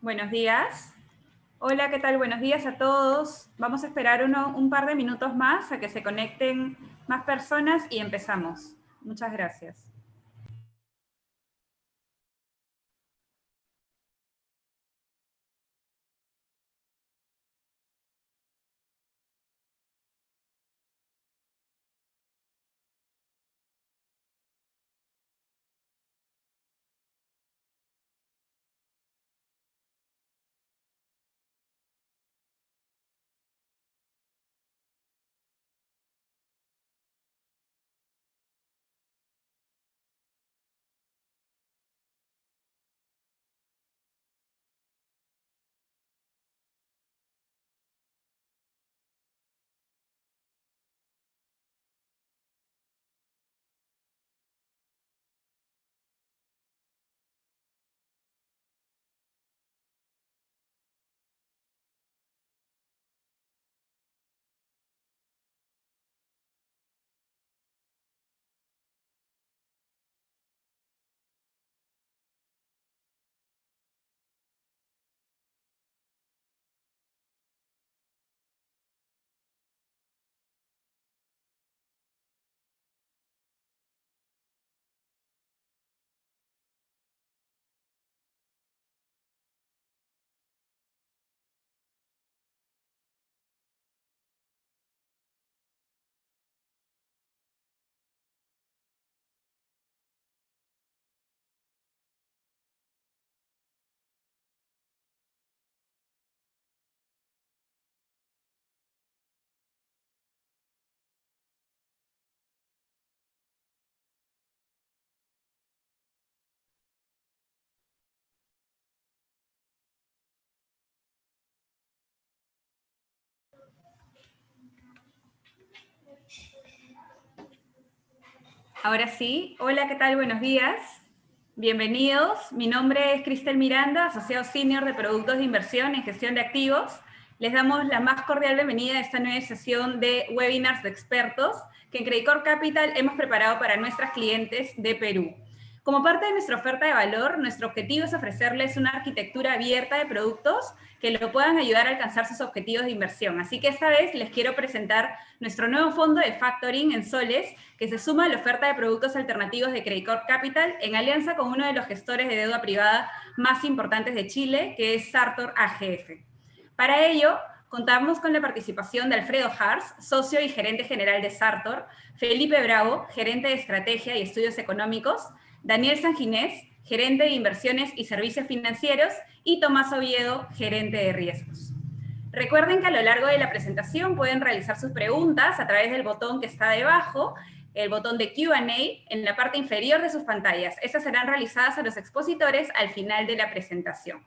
Buenos días. Hola, ¿qué tal? Buenos días a todos. Vamos a esperar un par de minutos más a que se conecten más personas y empezamos. Muchas gracias. Ahora sí. Hola, ¿qué tal? Buenos días. Bienvenidos. Mi nombre es Cristel Miranda, asociado senior de productos de inversión en gestión de activos. Les damos la más cordial bienvenida a esta nueva sesión de webinars de expertos que en Credicorp Capital hemos preparado para nuestras clientes de Perú. Como parte de nuestra oferta de valor, nuestro objetivo es ofrecerles una arquitectura abierta de productos que lo puedan ayudar a alcanzar sus objetivos de inversión. Así que esta vez les quiero presentar nuestro nuevo fondo de factoring en soles, que se suma a la oferta de productos alternativos de Credicorp Capital en alianza con uno de los gestores de deuda privada más importantes de Chile, que es Sartor AGF. Para ello, contamos con la participación de Alfredo Hars, socio y gerente general de Sartor, Felipe Bravo, gerente de estrategia y estudios económicos, Daniel Sanginés, gerente de inversiones y servicios financieros, y Tomás Oviedo, gerente de riesgos. Recuerden que a lo largo de la presentación pueden realizar sus preguntas a través del botón que está debajo, el botón de Q&A en la parte inferior de sus pantallas. Estas serán realizadas a los expositores al final de la presentación.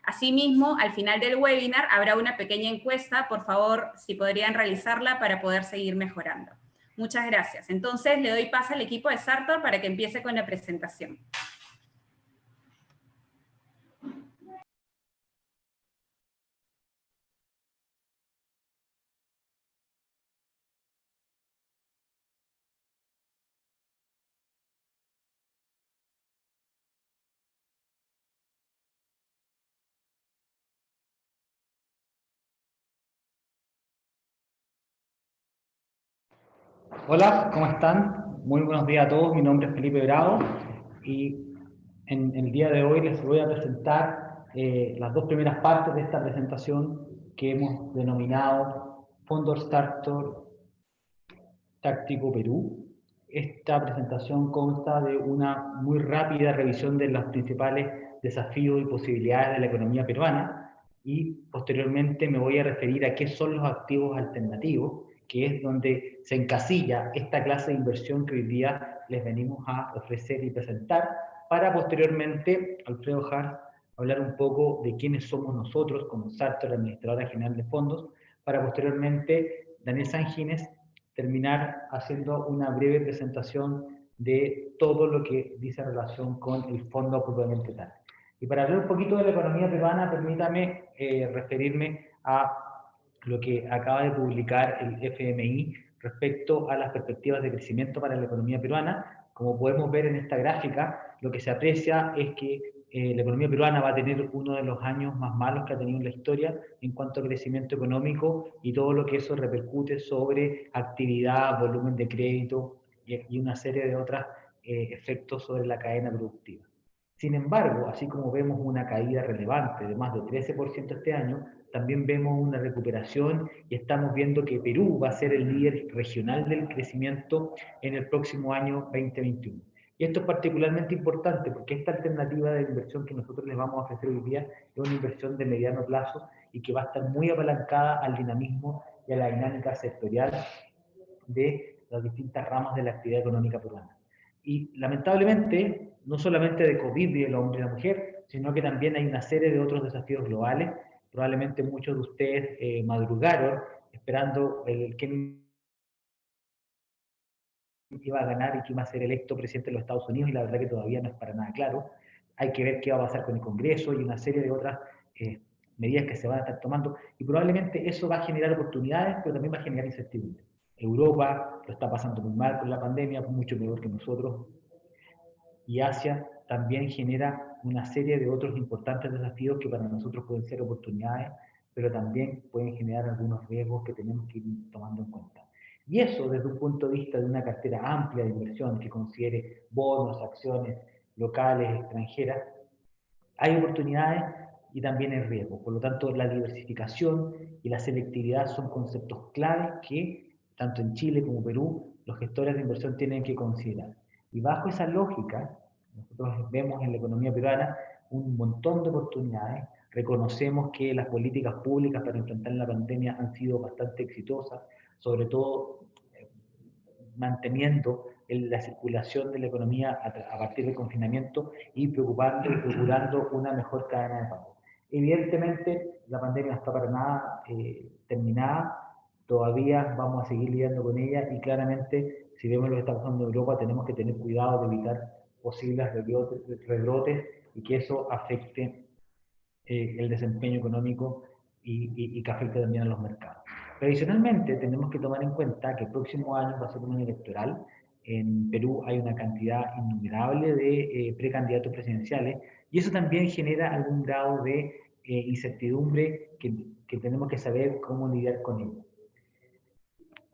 Asimismo, al final del webinar habrá una pequeña encuesta. Por favor, si podrían realizarla para poder seguir mejorando. Muchas gracias. Entonces, le doy paso al equipo de Sartor para que empiece con la presentación. Hola, ¿cómo están? Muy buenos días a todos, mi nombre es Felipe Bravo y en el día de hoy les voy a presentar las dos primeras partes de esta presentación que hemos denominado Fondo Sartor Táctico Perú. Esta presentación consta de una muy rápida revisión de los principales desafíos y posibilidades de la economía peruana y posteriormente me voy a referir a qué son los activos alternativos, que es donde se encasilla esta clase de inversión que hoy día les venimos a ofrecer y presentar, para posteriormente, Alfredo Hars, hablar un poco de quiénes somos nosotros como Sartor, Administradora General de Fondos, para posteriormente Daniel Sanginés terminar haciendo una breve presentación de todo lo que dice relación con el fondo propiamente tal. Y para hablar un poquito de la economía peruana, permítame referirme a lo que acaba de publicar el FMI respecto a las perspectivas de crecimiento para la economía peruana. Como podemos ver en esta gráfica, lo que se aprecia es que la economía peruana va a tener uno de los años más malos que ha tenido en la historia en cuanto a crecimiento económico y todo lo que eso repercute sobre actividad, volumen de crédito y una serie de otros efectos sobre la cadena productiva. Sin embargo, así como vemos una caída relevante de más de 13% este año, también vemos una recuperación y estamos viendo que Perú va a ser el líder regional del crecimiento en el próximo año 2021. Y esto es particularmente importante porque esta alternativa de inversión que nosotros les vamos a ofrecer hoy día es una inversión de mediano plazo y que va a estar muy apalancada al dinamismo y a la dinámica sectorial de las distintas ramas de la actividad económica peruana. Y lamentablemente, no solamente de COVID vive el hombre y la mujer, sino que también hay una serie de otros desafíos globales. Probablemente muchos de ustedes madrugaron esperando quién iba a ganar y quién iba a ser electo presidente de los Estados Unidos, y la verdad que todavía no es para nada claro. Hay que ver qué va a pasar con el Congreso y una serie de otras medidas que se van a estar tomando, y probablemente eso va a generar oportunidades, pero también va a generar incertidumbre. Europa lo está pasando muy mal con la pandemia, mucho peor que nosotros, y Asia también genera una serie de otros importantes desafíos que para nosotros pueden ser oportunidades, pero también pueden generar algunos riesgos que tenemos que ir tomando en cuenta. Y eso desde un punto de vista de una cartera amplia de inversión que considere bonos, acciones locales, extranjeras, hay oportunidades y también hay riesgos. Por lo tanto, la diversificación y la selectividad son conceptos claves que, tanto en Chile como Perú, los gestores de inversión tienen que considerar. Y bajo esa lógica, nosotros vemos en la economía peruana un montón de oportunidades. Reconocemos que las políticas públicas para enfrentar la pandemia han sido bastante exitosas, sobre todo manteniendo la circulación de la economía a partir del confinamiento y procurando una mejor cadena de pago. Evidentemente, la pandemia no está para nada terminada, todavía vamos a seguir lidiando con ella, y claramente, si vemos lo que está pasando en Europa, tenemos que tener cuidado de evitar posibles rebrotes y que eso afecte el desempeño económico y que afecte también a los mercados. Adicionalmente, tenemos que tomar en cuenta que el próximo año va a ser un año electoral. En Perú hay una cantidad innumerable de precandidatos presidenciales, y eso también genera algún grado de incertidumbre que tenemos que saber cómo lidiar con ello.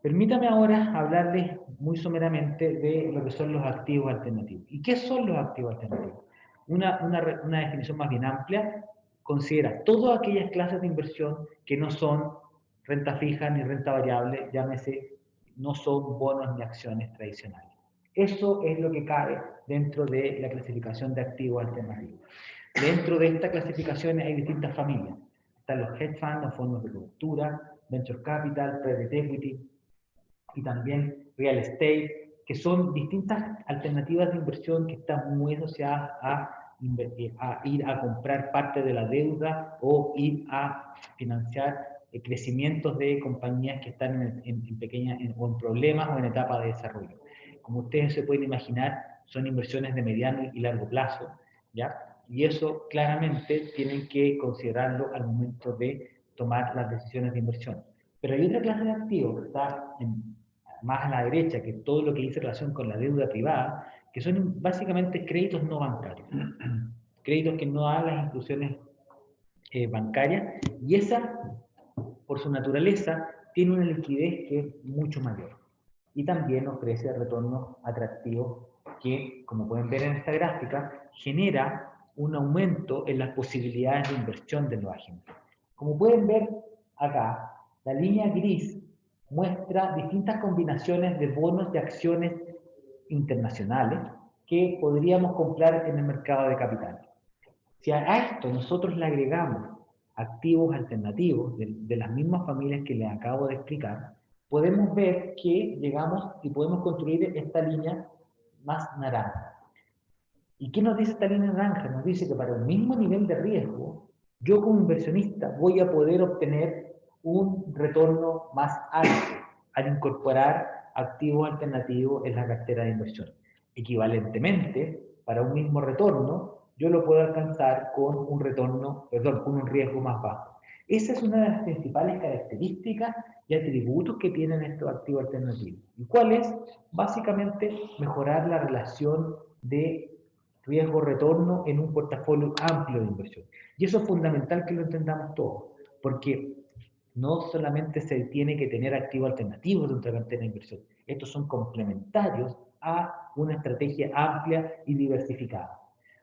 Permítame ahora hablarles muy someramente de lo que son los activos alternativos. ¿Y qué son los activos alternativos? Una definición más bien amplia considera todas aquellas clases de inversión que no son renta fija ni renta variable, llámese, no son bonos ni acciones tradicionales. Eso es lo que cabe dentro de la clasificación de activos alternativos. Dentro de esta clasificación hay distintas familias. Están los hedge funds, los fondos de cobertura, venture capital, private equity, y también real estate, que son distintas alternativas de inversión que están muy asociadas a ir a comprar parte de la deuda o ir a financiar crecimientos de compañías que están o en problemas o en etapa de desarrollo. Como ustedes se pueden imaginar, son inversiones de mediano y largo plazo, ¿ya? Y eso claramente tienen que considerarlo al momento de tomar las decisiones de inversión. Pero hay otra clase de activos que está más a la derecha, que todo lo que dice relación con la deuda privada, que son básicamente créditos no bancarios, créditos que no dan las instituciones bancarias, y esa, por su naturaleza, tiene una liquidez que es mucho mayor, y también ofrece retornos atractivos que, como pueden ver en esta gráfica, genera un aumento en las posibilidades de inversión de los agentes. Como pueden ver acá, la línea gris muestra distintas combinaciones de bonos de acciones internacionales que podríamos comprar en el mercado de capitales. Si a esto nosotros le agregamos activos alternativos de las mismas familias que les acabo de explicar, podemos ver que llegamos y podemos construir esta línea más naranja. ¿Y qué nos dice esta línea naranja? Nos dice que para un mismo nivel de riesgo, yo como inversionista voy a poder obtener un retorno más alto al incorporar activos alternativos en la cartera de inversión. Equivalentemente, para un mismo retorno, yo lo puedo alcanzar con un retorno, perdón, con un riesgo más bajo. Esa es una de las principales características y atributos que tienen estos activos alternativos. ¿Y cuál es? Básicamente, mejorar la relación de riesgo-retorno en un portafolio amplio de inversión. Y eso es fundamental que lo entendamos todos, porque no solamente se tiene que tener activos alternativos dentro de la cartera de inversión, estos son complementarios a una estrategia amplia y diversificada.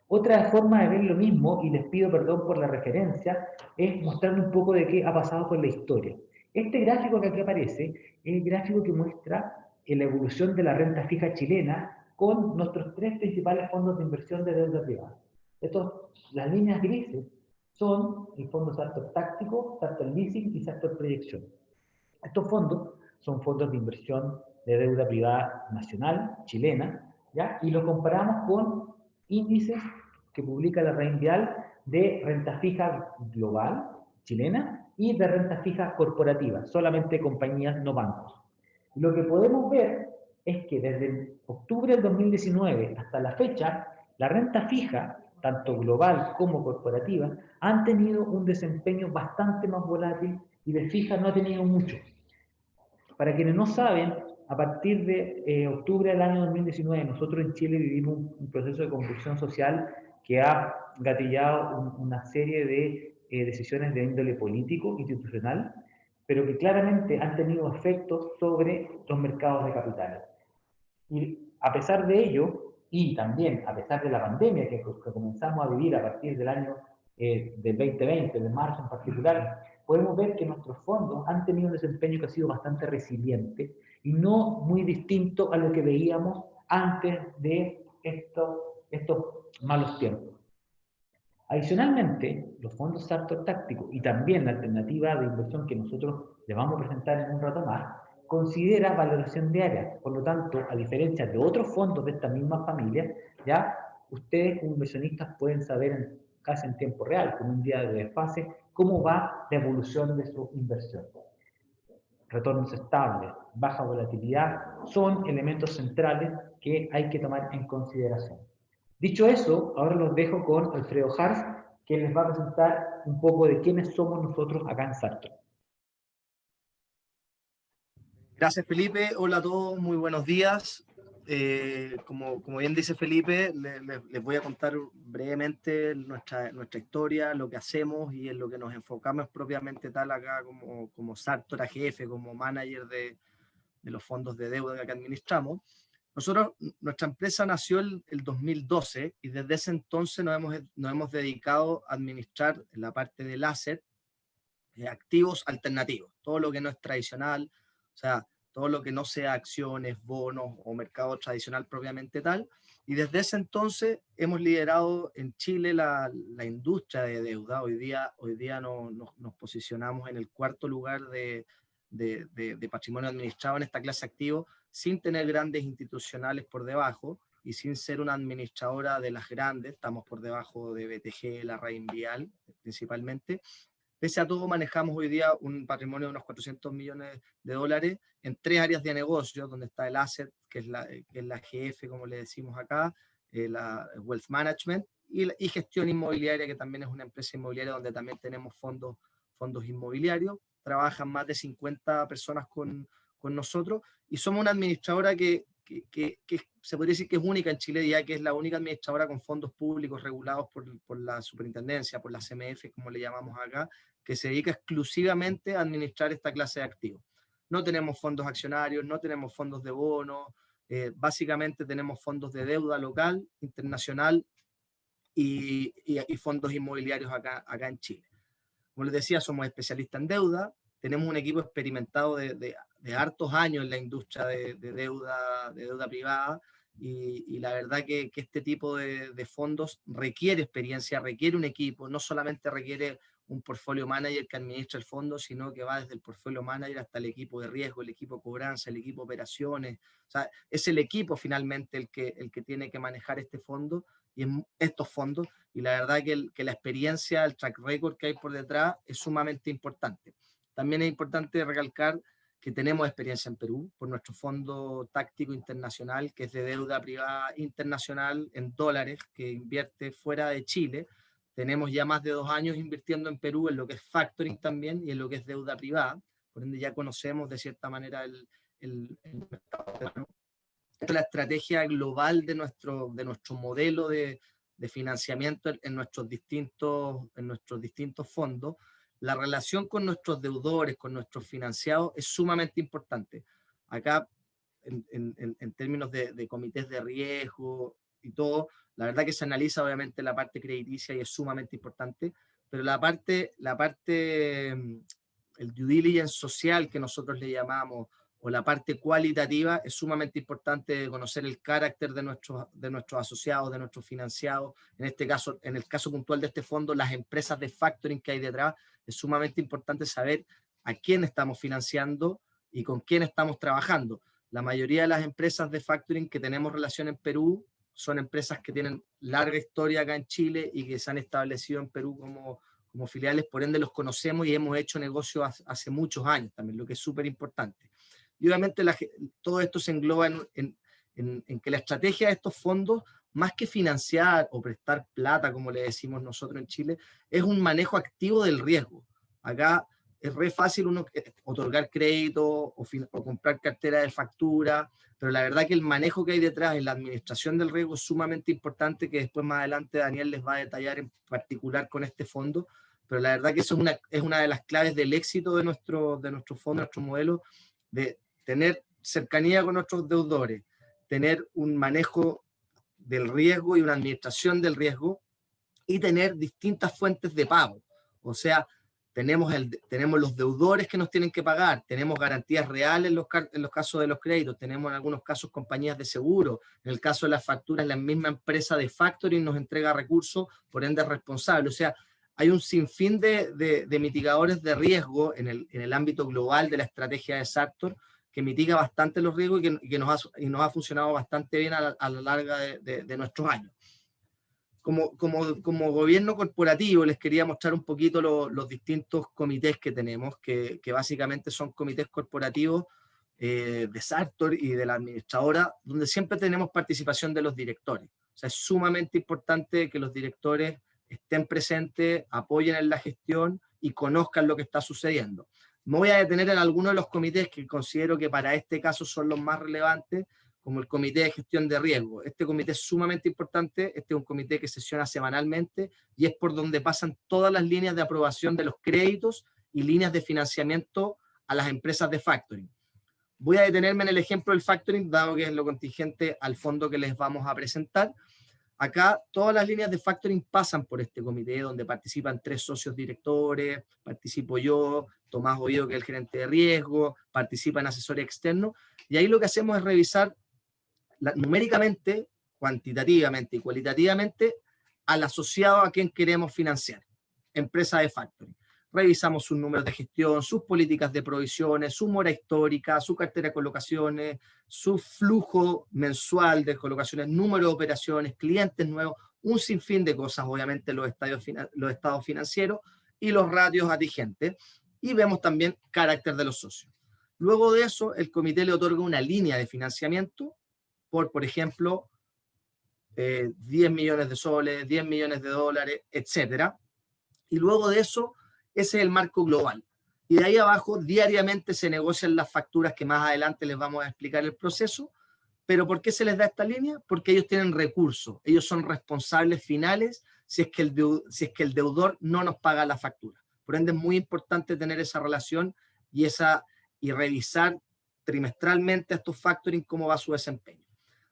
Otra forma de ver lo mismo, y les pido perdón por la referencia, es mostrarle un poco de qué ha pasado con la historia. Este gráfico que aquí aparece es el gráfico que muestra la evolución de la renta fija chilena con nuestros tres principales fondos de inversión de deuda privada. Las líneas grises son el fondo Sartor Táctico, Sartor Leasing y Sartor Proyección. Estos fondos son fondos de inversión de deuda privada nacional, chilena, ¿ya? Y lo comparamos con índices que publica la Reinvial de renta fija global, chilena, y de renta fija corporativa, solamente compañías, no bancos. Lo que podemos ver es que desde octubre del 2019 hasta la fecha, la renta fija, tanto global como corporativa, han tenido un desempeño bastante más volátil y de fija no ha tenido mucho. Para quienes no saben, a partir de octubre del año 2019, nosotros en Chile vivimos un proceso de convulsión social que ha gatillado una serie de decisiones de índole político, institucional, pero que claramente han tenido efectos sobre los mercados de capitales. Y a pesar de ello, y también a pesar de la pandemia que comenzamos a vivir a partir del año del 2020, de marzo en particular, podemos ver que nuestros fondos han tenido un desempeño que ha sido bastante resiliente y no muy distinto a lo que veíamos antes de estos malos tiempos. Adicionalmente, los fondos Sartor Táctico y también la alternativa de inversión que nosotros le vamos a presentar en un rato más, considera valoración diaria. Por lo tanto, a diferencia de otros fondos de esta misma familia, ya ustedes como inversionistas pueden saber casi en tiempo real, con un día de desfase, cómo va la evolución de su inversión. Retornos estables, baja volatilidad, son elementos centrales que hay que tomar en consideración. Dicho eso, ahora los dejo con Alfredo Harz, que les va a presentar un poco de quiénes somos nosotros acá en Sartor. Gracias, Felipe. Hola a todos, muy buenos días. Como bien dice Felipe, les voy a contar brevemente nuestra historia, lo que hacemos y en lo que nos enfocamos propiamente tal acá como Sartor AGF, como manager de los fondos de deuda que acá administramos. Nuestra empresa nació el 2012 y desde ese entonces nos hemos dedicado a administrar en la parte del asset activos alternativos, todo lo que no es tradicional, o sea, todo lo que no sea acciones, bonos o mercado tradicional propiamente tal. Y desde ese entonces hemos liderado en Chile la industria de deuda. Hoy día nos posicionamos en el cuarto lugar de patrimonio administrado en esta clase activo, sin tener grandes institucionales por debajo y sin ser una administradora de las grandes. Estamos por debajo de BTG, la Reinvial principalmente. Pese a todo, manejamos hoy día un patrimonio de unos 400 millones de dólares en tres áreas de negocio, donde está el asset, que es la GF, como le decimos acá, la Wealth Management, y gestión inmobiliaria, que también es una empresa inmobiliaria donde también tenemos fondos inmobiliarios. Trabajan más de 50 personas con nosotros y somos una administradora que se podría decir que es única en Chile, ya que es la única administradora con fondos públicos regulados por la superintendencia, por la CMF, como le llamamos acá, que se dedica exclusivamente a administrar esta clase de activos. No tenemos fondos accionarios, no tenemos fondos de bonos, básicamente tenemos fondos de deuda local, internacional y fondos inmobiliarios acá en Chile. Como les decía, somos especialistas en deuda, tenemos un equipo experimentado de hartos años en la industria de deuda privada, y la verdad que este tipo de fondos requiere experiencia, requiere un equipo, no solamente requiere un portfolio manager que administra el fondo, sino que va desde el portfolio manager hasta el equipo de riesgo, el equipo de cobranza, el equipo de operaciones. O sea, es el equipo finalmente el que tiene que manejar este fondo y estos fondos, y la verdad que la experiencia, el track record que hay por detrás es sumamente importante. También es importante recalcar que tenemos experiencia en Perú por nuestro fondo táctico internacional, que es de deuda privada internacional en dólares, que invierte fuera de Chile. Tenemos ya más de 2 años invirtiendo en Perú en lo que es factoring también y en lo que es deuda privada, por ende ya conocemos de cierta manera el mercado. la estrategia global de nuestro modelo de financiamiento en nuestros distintos fondos, la relación con nuestros deudores, con nuestros financiados, es sumamente importante. Acá, en términos de comités de riesgo y todo, la verdad que se analiza obviamente la parte crediticia y es sumamente importante, pero el due diligence social que nosotros le llamamos, o la parte cualitativa, es sumamente importante conocer el carácter de nuestros asociados, de nuestros financiados. En este caso, en el caso puntual de este fondo, las empresas de factoring que hay detrás, es sumamente importante saber a quién estamos financiando y con quién estamos trabajando. La mayoría de las empresas de factoring que tenemos relación en Perú son empresas que tienen larga historia acá en Chile y que se han establecido en Perú como filiales, por ende los conocemos y hemos hecho negocio hace muchos años también, lo que es súper importante. Y obviamente todo esto se engloba en que la estrategia de estos fondos, más que financiar o prestar plata, como le decimos nosotros en Chile, es un manejo activo del riesgo. Acá es re fácil uno otorgar crédito o comprar cartera de factura, pero la verdad que el manejo que hay detrás en la administración del riesgo es sumamente importante, que después más adelante Daniel les va a detallar en particular con este fondo, pero la verdad que eso es una de las claves del éxito de nuestro fondo, de nuestro modelo, de tener cercanía con nuestros deudores, tener un manejo del riesgo y una administración del riesgo y tener distintas fuentes de pago. O sea, tenemos los deudores que nos tienen que pagar, tenemos garantías reales en los casos de los créditos, tenemos en algunos casos compañías de seguro, en el caso de las facturas la misma empresa de factoring nos entrega recursos, por ende es responsable. O sea, hay un sinfín de mitigadores de riesgo en el ámbito global de la estrategia de Sartor, que mitiga bastante los riesgos y que nos ha funcionado bastante bien a la larga de nuestros años. Como gobierno corporativo, les quería mostrar un poquito los distintos comités que tenemos, que básicamente son comités corporativos de Sartor y de la administradora, donde siempre tenemos participación de los directores. O sea, es sumamente importante que los directores estén presentes, apoyen en la gestión y conozcan lo que está sucediendo. Me voy a detener en algunos de los comités que considero que para este caso son los más relevantes, como el Comité de Gestión de Riesgo. Este comité es sumamente importante, este es un comité que sesiona semanalmente y es por donde pasan todas las líneas de aprobación de los créditos y líneas de financiamiento a las empresas de factoring. Voy a detenerme en el ejemplo del factoring, dado que es lo contingente al fondo que les vamos a presentar. Acá todas las líneas de factoring pasan por este comité, donde participan 3 socios directores, participo yo, Tomás Oviedo, que es el gerente de riesgo, participan asesores externos, y ahí lo que hacemos es revisar numéricamente, cuantitativamente y cualitativamente al asociado a quien queremos financiar, empresa de factoring. Revisamos sus números de gestión, sus políticas de provisiones, su mora histórica, su cartera de colocaciones, su flujo mensual de colocaciones, número de operaciones, clientes nuevos, un sinfín de cosas, obviamente los estados financieros y los ratios atingentes, y vemos también carácter de los socios. Luego de eso, el comité le otorga una línea de financiamiento por ejemplo, 10 millones de soles, 10 millones de dólares, etc. Y luego de eso, ese es el marco global. Y de ahí abajo, diariamente se negocian las facturas que más adelante les vamos a explicar el proceso. ¿Pero por qué se les da esta línea? Porque ellos tienen recursos. Ellos son responsables finales si es que el deudor no nos paga la factura. Por ende, es muy importante tener esa relación y revisar trimestralmente a estos factoring cómo va su desempeño.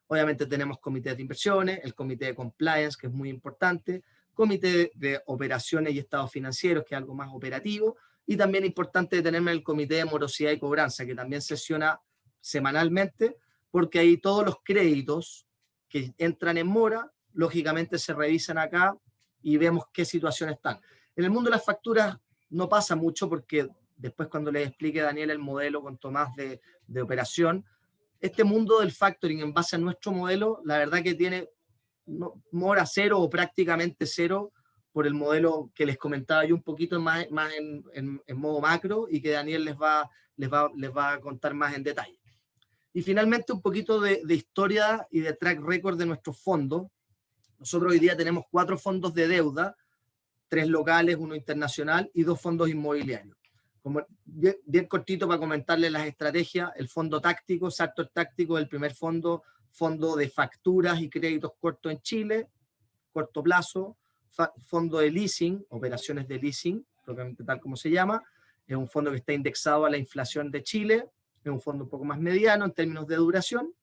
Obviamente tenemos comités de inversiones, el comité de compliance, que es muy importante, comité de operaciones y estados financieros, que es algo más operativo, y también importante tenerme el comité de morosidad y cobranza, que también sesiona semanalmente, porque ahí todos los créditos que entran en mora, lógicamente se revisan acá y vemos qué situación están. En el mundo de las facturas no pasa mucho, porque después cuando les explique Daniel el modelo con Tomás de operación, este mundo del factoring en base a nuestro modelo, la verdad que tiene mora cero o prácticamente cero por el modelo que les comentaba yo un poquito más en modo macro y que Daniel les va a contar más en detalle. Y finalmente un poquito de historia y de track record de nuestros fondos. Nosotros hoy día tenemos 4 fondos de deuda, 3 locales, 1 internacional y 2 fondos inmobiliarios. Como bien cortito para comentarles las estrategias, el fondo táctico, Sartor Táctico, el primer fondo fondo de facturas y créditos cortos en Chile, corto plazo, fondo de leasing, operaciones de leasing, propiamente tal como se llama, es un fondo que está indexado a la inflación de Chile, es un fondo un poco más mediano en términos de duración,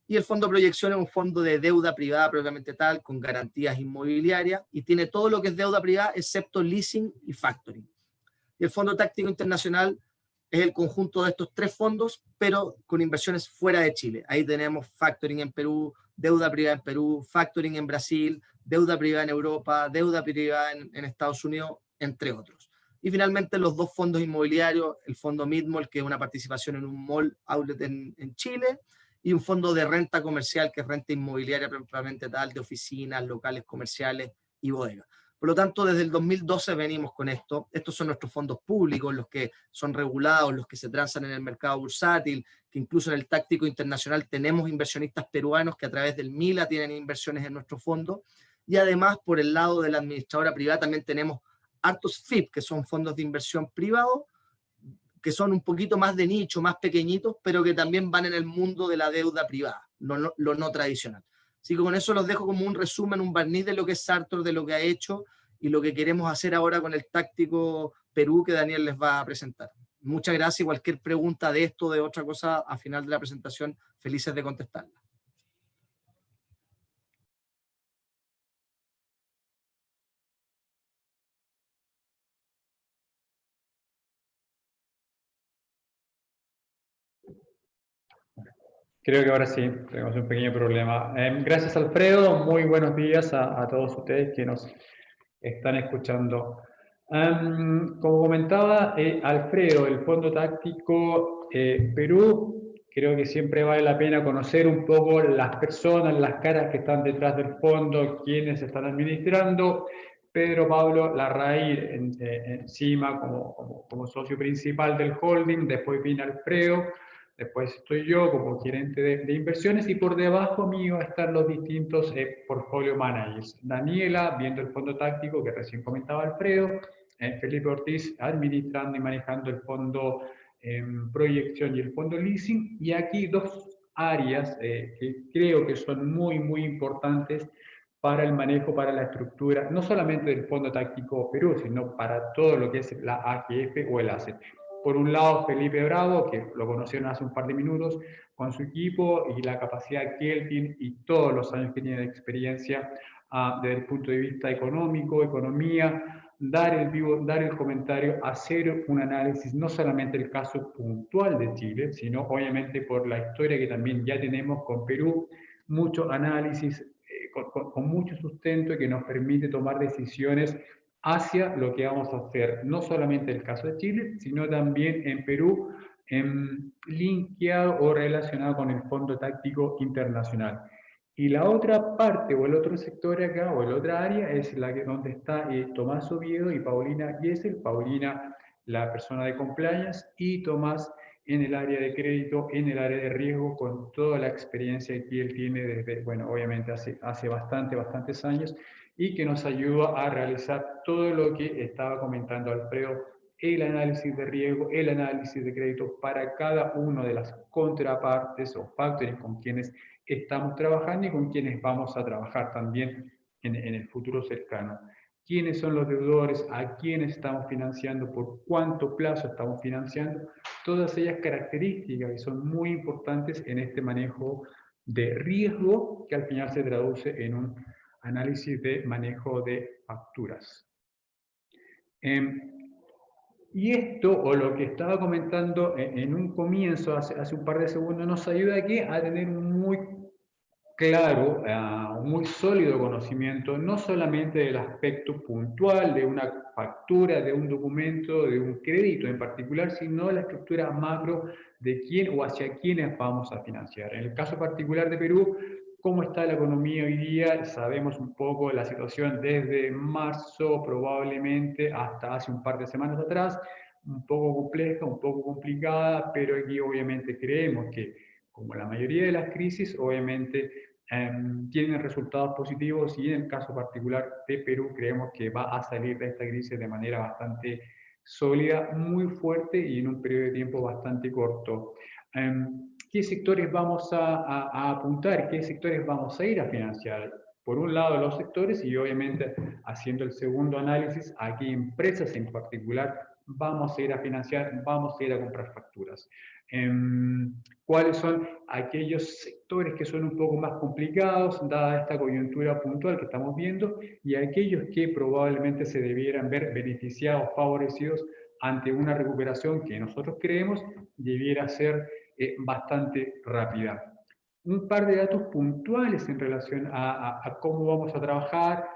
y el fondo de proyección es un fondo de deuda privada propiamente tal, con garantías inmobiliarias, y tiene todo lo que es deuda privada, excepto leasing y factoring. Y el Fondo Táctico Internacional es el conjunto de estos tres fondos, pero con inversiones fuera de Chile. Ahí tenemos factoring en Perú, deuda privada en Perú, factoring en Brasil, deuda privada en Europa, deuda privada en Estados Unidos, entre otros. Y finalmente los dos fondos inmobiliarios, el fondo Midmall, que es una participación en un mall outlet en Chile, y un fondo de renta comercial, que es renta inmobiliaria propiamente tal, de oficinas, locales comerciales y bodegas. Por lo tanto, desde el 2012 venimos con esto. Estos son nuestros fondos públicos, los que son regulados, los que se transan en el mercado bursátil, que incluso en el Táctico Internacional tenemos inversionistas peruanos que a través del MILA tienen inversiones en nuestro fondo. Y además, por el lado de la administradora privada, también tenemos hartos FIP, que son fondos de inversión privados, que son un poquito más de nicho, más pequeñitos, pero que también van en el mundo de la deuda privada, lo no tradicional. Así que con eso los dejo como un resumen, un barniz de lo que es Sartor, de lo que ha hecho y lo que queremos hacer ahora con el Táctico Perú, que Daniel les va a presentar. Muchas gracias y cualquier pregunta de esto o de otra cosa a final de la presentación, felices de contestarla. Creo que ahora sí, tenemos un pequeño problema. Gracias, Alfredo. Muy buenos días a todos ustedes que nos están escuchando. Como comentaba Alfredo, el Fondo Táctico Perú, creo que siempre vale la pena conocer un poco las personas, las caras que están detrás del fondo, quienes están administrando. Pedro Pablo Larraín encima como socio principal del holding, después viene Alfredo, después estoy yo como gerente de inversiones y por debajo mío están los distintos portfolio managers. Daniela, viendo el fondo táctico que recién comentaba Alfredo, Felipe Ortiz administrando y manejando el fondo proyección y el fondo leasing. Y aquí dos áreas que creo que son muy importantes para el manejo, para la estructura, no solamente del Fondo Táctico Perú, sino para todo lo que es la AGF o el ACET. Por un lado, Felipe Bravo, que lo conocieron hace un par de minutos, con su equipo y la capacidad que él tiene y todos los años que tiene de experiencia desde el punto de vista económico, economía, dar el comentario, hacer un análisis, no solamente el caso puntual de Chile, sino obviamente por la historia que también ya tenemos con Perú, mucho análisis, con mucho sustento que nos permite tomar decisiones hacia lo que vamos a hacer, no solamente en el caso de Chile, sino también en Perú, linkeado o relacionado con el Fondo Táctico Internacional. Y la otra parte o el otro sector acá o la otra área es la que donde está Tomás Oviedo y Paulina Gesell. Paulina, la persona de compliance, y Tomás en el área de crédito, en el área de riesgo, con toda la experiencia que él tiene desde, bueno, obviamente hace bastantes años, y que nos ayuda a realizar todo lo que estaba comentando Alfredo, el análisis de riesgo, el análisis de crédito para cada una de las contrapartes o factores con quienes estamos trabajando y con quienes vamos a trabajar también en el futuro cercano. ¿Quiénes son los deudores? ¿A quiénes estamos financiando? ¿Por cuánto plazo estamos financiando? Todas ellas características que son muy importantes en este manejo de riesgo que al final se traduce en un análisis de manejo de facturas. Y esto, o lo que estaba comentando en un comienzo, hace un par de segundos, nos ayuda aquí a tener un muy claro, un muy sólido conocimiento, no solamente del aspecto puntual de una factura, de un documento, de un crédito en particular, sino de la estructura macro de quién o hacia quiénes vamos a financiar. En el caso particular de Perú, cómo está la economía hoy día, sabemos un poco la situación desde marzo probablemente hasta hace un par de semanas atrás, un poco compleja, un poco complicada, pero aquí obviamente creemos que, como la mayoría de las crisis, obviamente tienen resultados positivos, y en el caso particular de Perú creemos que va a salir de esta crisis de manera bastante sólida, muy fuerte y en un periodo de tiempo bastante corto. ¿Qué sectores vamos a apuntar? ¿Qué sectores vamos a ir a financiar? Por un lado, los sectores y obviamente haciendo el segundo análisis, a qué empresas en particular vamos a ir a financiar, vamos a ir a comprar facturas. ¿Cuáles son aquellos sectores que son un poco más complicados, dada esta coyuntura puntual que estamos viendo, y aquellos que probablemente se debieran ver beneficiados, favorecidos ante una recuperación que nosotros creemos debiera ser bastante rápida? Un par de datos puntuales en relación a cómo vamos a trabajar,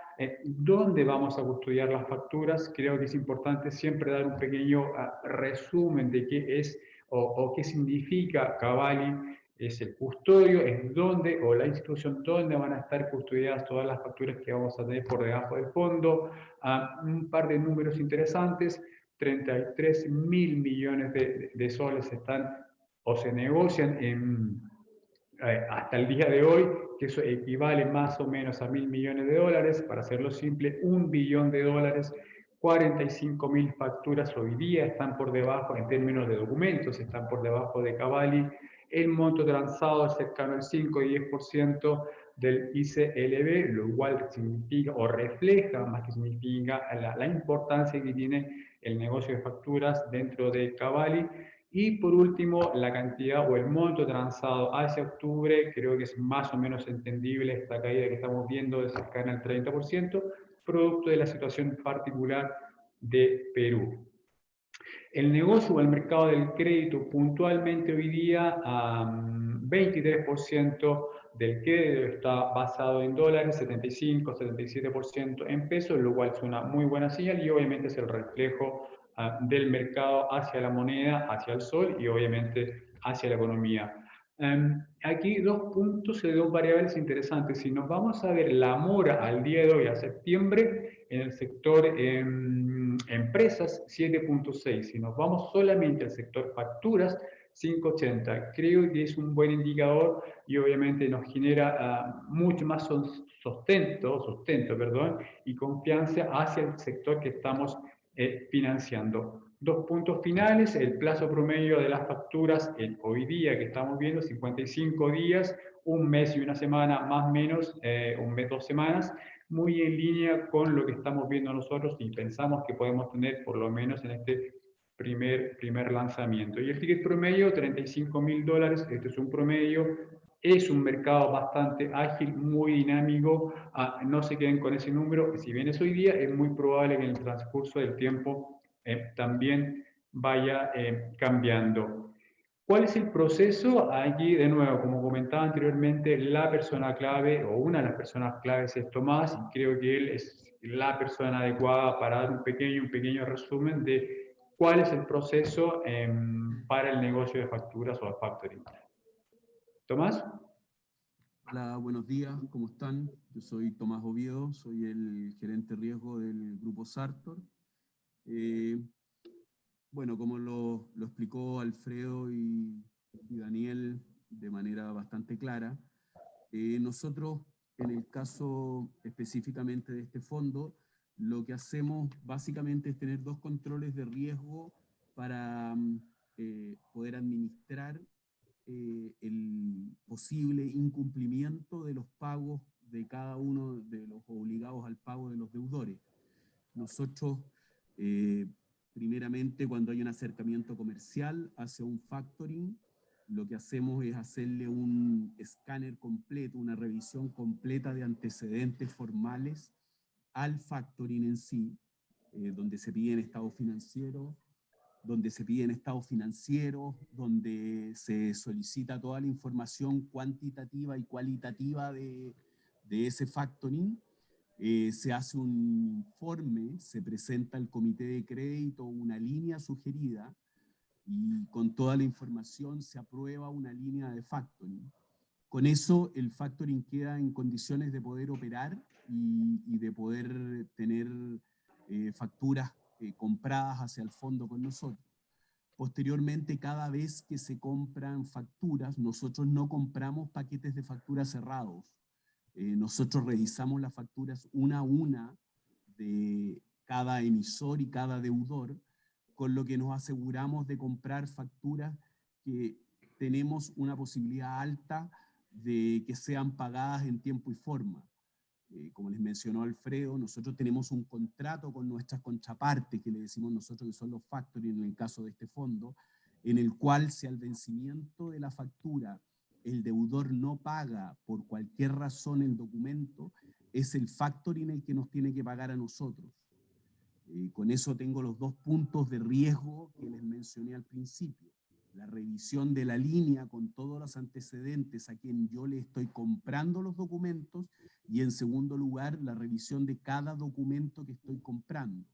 dónde vamos a custodiar las facturas. Creo que es importante siempre dar un pequeño resumen de qué es o qué significa Cavalli. Es el custodio, es donde, o la institución donde van a estar custodiadas todas las facturas que vamos a tener por debajo del fondo. Un par de números interesantes: 33.000 millones de soles están o se negocian hasta el día de hoy, que eso equivale más o menos a 1.000 millones de dólares, para hacerlo simple, 1 billón de dólares. 45.000 facturas hoy día están por debajo, en términos de documentos, están por debajo de Cavalli. El monto transado es cercano al 5 y 10% del ICLB, lo cual significa o refleja, más que significa, la importancia que tiene el negocio de facturas dentro de Cavalli. Y por último, la cantidad o el monto transado hacia octubre, creo que es más o menos entendible esta caída que estamos viendo de cercana al 30%, producto de la situación particular de Perú. El negocio o el mercado del crédito puntualmente hoy día, 23% del crédito está basado en dólares, 75-77% en pesos, lo cual es una muy buena señal y obviamente es el reflejo del mercado hacia la moneda, hacia el sol y obviamente hacia la economía. Aquí dos puntos de dos variables interesantes. Si nos vamos a ver la mora al día de hoy, a septiembre, en el sector empresas, 7.6. Si nos vamos solamente al sector facturas, 5.80. Creo que es un buen indicador y obviamente nos genera mucho más sustento, y confianza hacia el sector que estamos financiando. Dos puntos finales: el plazo promedio de las facturas hoy día que estamos viendo, 55 días, un mes y una semana más o menos, un mes, 2 semanas, muy en línea con lo que estamos viendo nosotros y pensamos que podemos tener por lo menos en este primer lanzamiento. Y el ticket promedio, 35.000 dólares, este es un promedio. Es un mercado bastante ágil, muy dinámico. No se queden con ese número. Si bien es hoy día, es muy probable que en el transcurso del tiempo también vaya cambiando. ¿Cuál es el proceso? Aquí, de nuevo, como comentaba anteriormente, la persona clave o una de las personas claves es Tomás, y creo que él es la persona adecuada para dar un pequeño resumen de cuál es el proceso para el negocio de facturas o de factoring. Tomás. Hola, buenos días, ¿cómo están? Yo soy Tomás Oviedo, soy el gerente riesgo del grupo Sartor. Bueno, como lo explicó Alfredo y Daniel de manera bastante clara, nosotros, en el caso específicamente de este fondo, lo que hacemos básicamente es tener dos controles de riesgo para poder administrar el posible incumplimiento de los pagos de cada uno de los obligados al pago de los deudores. Nosotros, primeramente, cuando hay un acercamiento comercial hacia un factoring, lo que hacemos es hacerle un escáner completo, una revisión completa de antecedentes formales al factoring en sí, donde se piden estados financieros, donde se solicita toda la información cuantitativa y cualitativa de ese factoring. Se hace un informe, se presenta al comité de crédito una línea sugerida y con toda la información se aprueba una línea de factoring. Con eso el factoring queda en condiciones de poder operar y de poder tener facturas compradas hacia el fondo con nosotros. Posteriormente, cada vez que se compran facturas, nosotros no compramos paquetes de facturas cerrados. Nosotros revisamos las facturas una a una de cada emisor y cada deudor, con lo que nos aseguramos de comprar facturas que tenemos una posibilidad alta de que sean pagadas en tiempo y forma. Como les mencionó Alfredo, nosotros tenemos un contrato con nuestras contrapartes, que le decimos nosotros que son los factoring en el caso de este fondo, en el cual si al vencimiento de la factura el deudor no paga por cualquier razón el documento, es el factoring el que nos tiene que pagar a nosotros. Con eso tengo los dos puntos de riesgo que les mencioné al principio. La revisión de la línea con todos los antecedentes a quien yo le estoy comprando los documentos, y en segundo lugar, la revisión de cada documento que estoy comprando.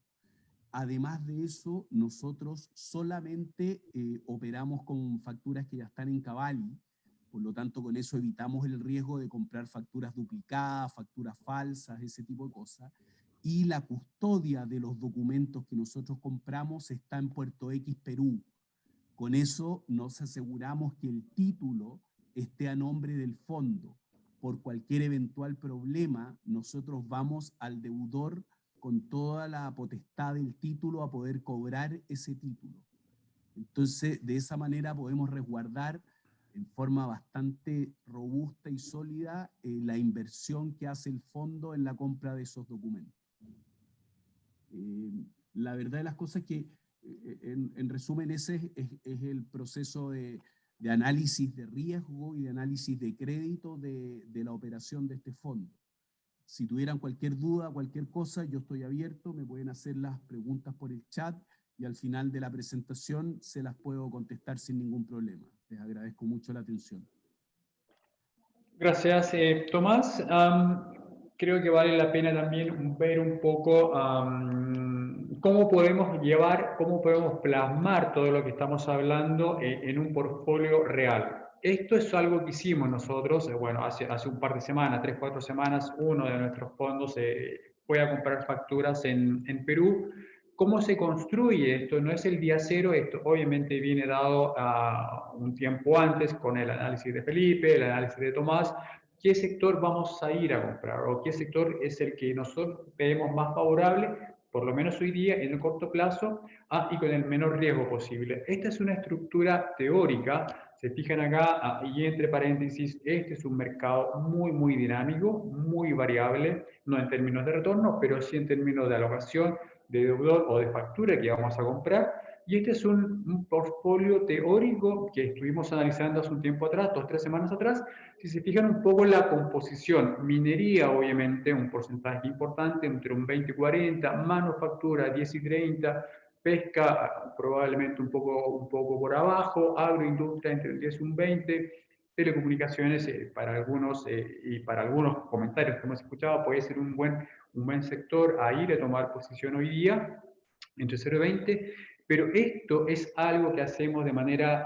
Además de eso, nosotros solamente operamos con facturas que ya están en Cavalli, por lo tanto con eso evitamos el riesgo de comprar facturas duplicadas, facturas falsas, ese tipo de cosas. Y la custodia de los documentos que nosotros compramos está en Puerto X, Perú. Con eso nos aseguramos que el título esté a nombre del fondo. Por cualquier eventual problema, nosotros vamos al deudor con toda la potestad del título a poder cobrar ese título. Entonces, de esa manera podemos resguardar en forma bastante robusta y sólida la inversión que hace el fondo en la compra de esos documentos. La verdad de las cosas es que, en resumen, ese es el proceso de análisis de riesgo y de análisis de crédito de la operación de este fondo. Si tuvieran cualquier duda, cualquier cosa, yo estoy abierto, me pueden hacer las preguntas por el chat y al final de la presentación se las puedo contestar sin ningún problema. Les agradezco mucho la atención. Gracias, Tomás. Creo que vale la pena también ver un poco cómo podemos llevar, cómo podemos plasmar todo lo que estamos hablando en un portfolio real. Esto es algo que hicimos nosotros, bueno, hace un par de semanas, 3, 4 semanas, uno de nuestros fondos fue a comprar facturas en Perú. ¿Cómo se construye esto? No es el día cero, esto obviamente viene dado un tiempo antes con el análisis de Felipe, el análisis de Tomás. ¿Qué sector vamos a ir a comprar? ¿O qué sector es el que nosotros vemos más favorable, por lo menos hoy día, en el corto plazo, y con el menor riesgo posible? Esta es una estructura teórica. Se fijan acá, y entre paréntesis, este es un mercado muy, muy dinámico, muy variable, no en términos de retorno, pero sí en términos de alocación, de deudor o de factura que vamos a comprar. Y este es un portfolio teórico que estuvimos analizando hace un tiempo atrás, 2 o 3 semanas atrás. Si se fijan un poco en la composición, minería obviamente un porcentaje importante, entre un 20 y 40, manufactura 10 y 30, pesca probablemente un poco por abajo, agroindustria entre el 10 y un 20, telecomunicaciones para algunos y para algunos comentarios que hemos escuchado puede ser un buen sector a ir a tomar posición hoy día, entre 0 y 20, pero esto es algo que hacemos de manera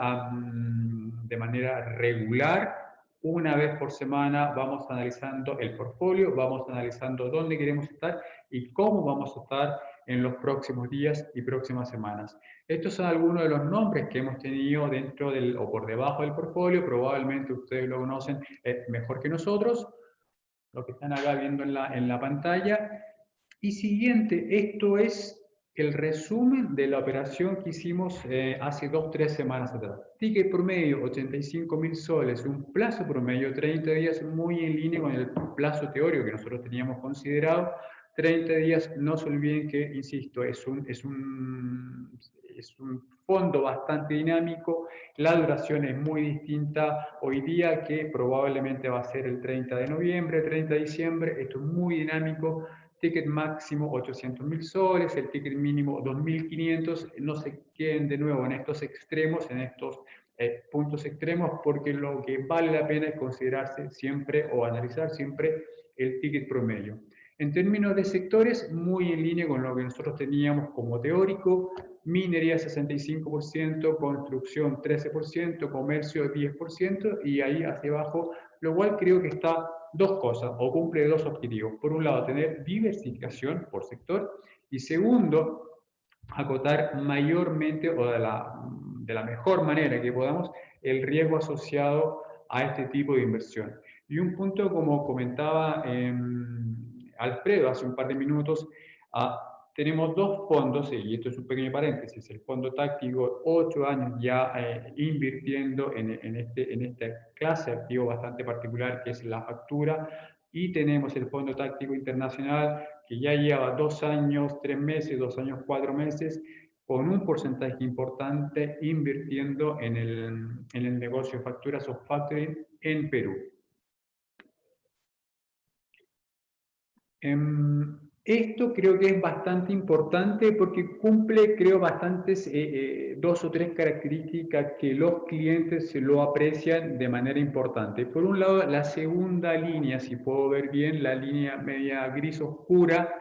regular. Una vez por semana vamos analizando el portfolio, vamos analizando dónde queremos estar y cómo vamos a estar en los próximos días y próximas semanas. Estos son algunos de los nombres que hemos tenido dentro o por debajo del portfolio. Probablemente ustedes lo conocen mejor que nosotros, lo que están acá viendo en la pantalla. Y siguiente, esto es el resumen de la operación que hicimos hace 2 o 3 semanas atrás. Ticket promedio, 85.000 soles, un plazo promedio, 30 días, muy en línea con el plazo teórico que nosotros teníamos considerado. 30 días, no se olviden que, insisto, es un fondo bastante dinámico, la duración es muy distinta hoy día que probablemente va a ser el 30 de noviembre, 30 de diciembre, esto es muy dinámico. Ticket máximo 800.000 soles, el ticket mínimo 2.500, no se queden de nuevo en estos extremos, en estos puntos extremos, porque lo que vale la pena es considerarse siempre o analizar siempre el ticket promedio. En términos de sectores, muy en línea con lo que nosotros teníamos como teórico, minería 65%, construcción 13%, comercio 10%, y ahí hacia abajo, lo cual creo que está dos cosas, o cumple dos objetivos. Por un lado, tener diversificación por sector, y segundo, acotar mayormente o de la mejor manera que podamos el riesgo asociado a este tipo de inversión. Y un punto, como comentaba Alfredo hace un par de minutos, tenemos dos fondos, y esto es un pequeño paréntesis, el fondo táctico, 8 años ya invirtiendo en esta clase de activo bastante particular que es la factura, y tenemos el fondo táctico internacional que ya lleva 2 años, 3 meses, 2 años, 4 meses, con un porcentaje importante invirtiendo en el negocio de facturas o factoring en Perú. Esto creo que es bastante importante porque cumple, creo, bastantes, 2 o 3 características que los clientes se lo aprecian de manera importante. Por un lado, la segunda línea, si puedo ver bien, la línea media gris oscura,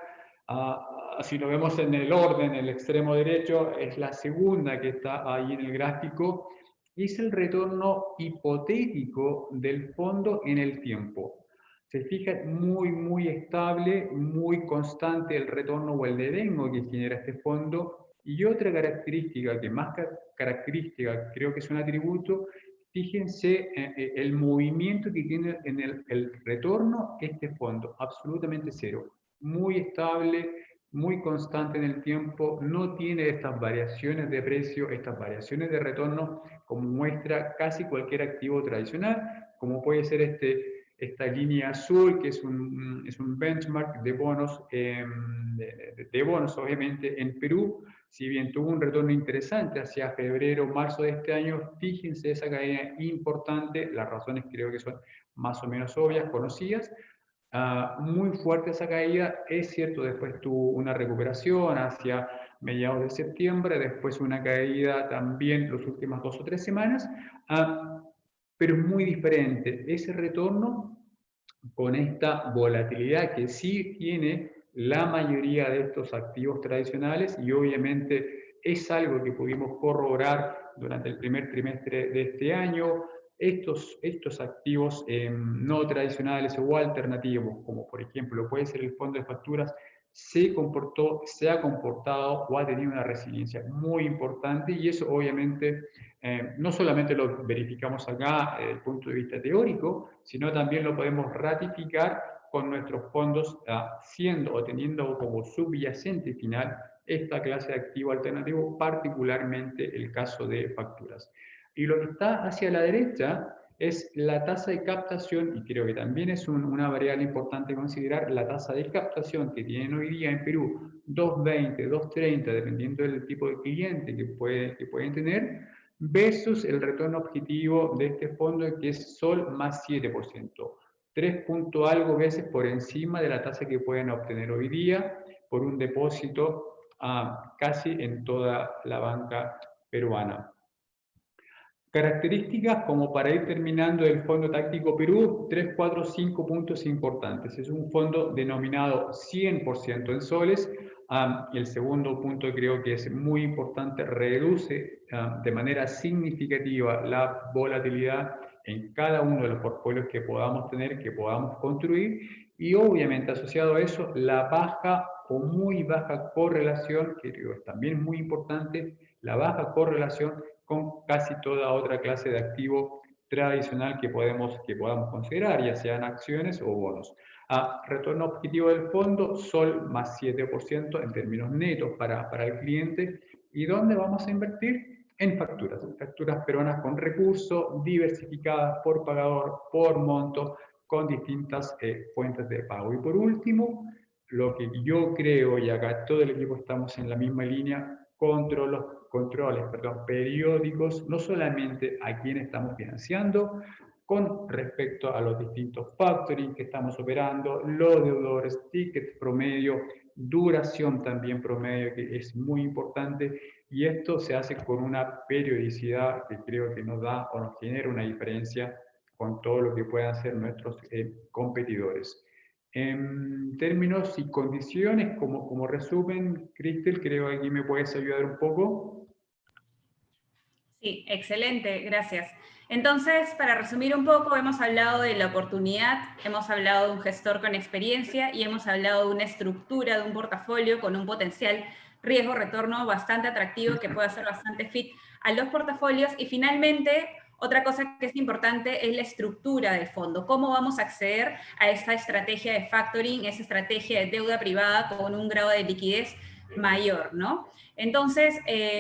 si lo vemos en el orden, en el extremo derecho, es la segunda que está ahí en el gráfico, y es el retorno hipotético del fondo en el tiempo. Se fija, muy estable, muy constante el retorno o el devengo que genera este fondo. Y otra característica, que más característica creo que es un atributo, fíjense el movimiento que tiene en el retorno este fondo, absolutamente cero. Muy estable, muy constante en el tiempo, no tiene estas variaciones de precio, estas variaciones de retorno, como muestra casi cualquier activo tradicional, como puede ser esta línea azul, que es un benchmark de bonos, de bonos, obviamente, en Perú. Si bien tuvo un retorno interesante hacia febrero, marzo de este año, fíjense esa caída importante, las razones creo que son más o menos obvias, conocidas. Muy fuerte esa caída, es cierto, después tuvo una recuperación hacia mediados de septiembre, después una caída también las últimas 2 o 3 semanas, pero es muy diferente ese retorno con esta volatilidad que sí tiene la mayoría de estos activos tradicionales, y obviamente es algo que pudimos corroborar durante el primer trimestre de este año. Estos activos no tradicionales o alternativos, como por ejemplo puede ser el fondo de facturas, se ha comportado o ha tenido una resiliencia muy importante, y eso obviamente no solamente lo verificamos acá desde el punto de vista teórico, sino también lo podemos ratificar con nuestros fondos, siendo o teniendo como subyacente final esta clase de activo alternativo, particularmente el caso de facturas. Y lo que está hacia la derecha es la tasa de captación, y creo que también es una variable importante considerar, la tasa de captación que tienen hoy día en Perú, 2.20, 2.30, dependiendo del tipo de cliente que pueden tener, versus el retorno objetivo de este fondo, que es Sol más 7%, 3 punto algo veces por encima de la tasa que pueden obtener hoy día por un depósito casi en toda la banca peruana. Características, como para ir terminando, del Fondo Táctico Perú, 3, 4, 5 puntos importantes. Es un fondo denominado 100% en soles. El segundo punto creo que es muy importante, reduce de manera significativa la volatilidad en cada uno de los portfolios que podamos tener, que podamos construir, y obviamente asociado a eso la baja o muy baja correlación, que creo que es también muy importante, la baja correlación con casi toda otra clase de activo tradicional que podamos considerar, ya sean acciones o bonos. Retorno objetivo del fondo, Sol más 7% en términos netos para el cliente. ¿Y dónde vamos a invertir? En facturas peruanas con recursos, diversificadas por pagador, por monto, con distintas fuentes de pago. Y por último, lo que yo creo, y acá todo el equipo estamos en la misma línea, controles periódicos, no solamente a quién estamos financiando, con respecto a los distintos factoring que estamos operando, los deudores, tickets promedio, duración también promedio, que es muy importante, y esto se hace con una periodicidad que creo que nos da o nos genera una diferencia con todo lo que puedan hacer nuestros competidores. En términos y condiciones, como resumen, Cristel, creo que aquí me puedes ayudar un poco. Sí, excelente, gracias. Entonces, para resumir un poco, hemos hablado de la oportunidad, hemos hablado de un gestor con experiencia y hemos hablado de una estructura de un portafolio con un potencial riesgo-retorno bastante atractivo que puede ser bastante fit a los portafolios. Y finalmente, otra cosa que es importante es la estructura del fondo. ¿Cómo vamos a acceder a esta estrategia de factoring, esa estrategia de deuda privada con un grado de liquidez mayor, ¿no? Entonces,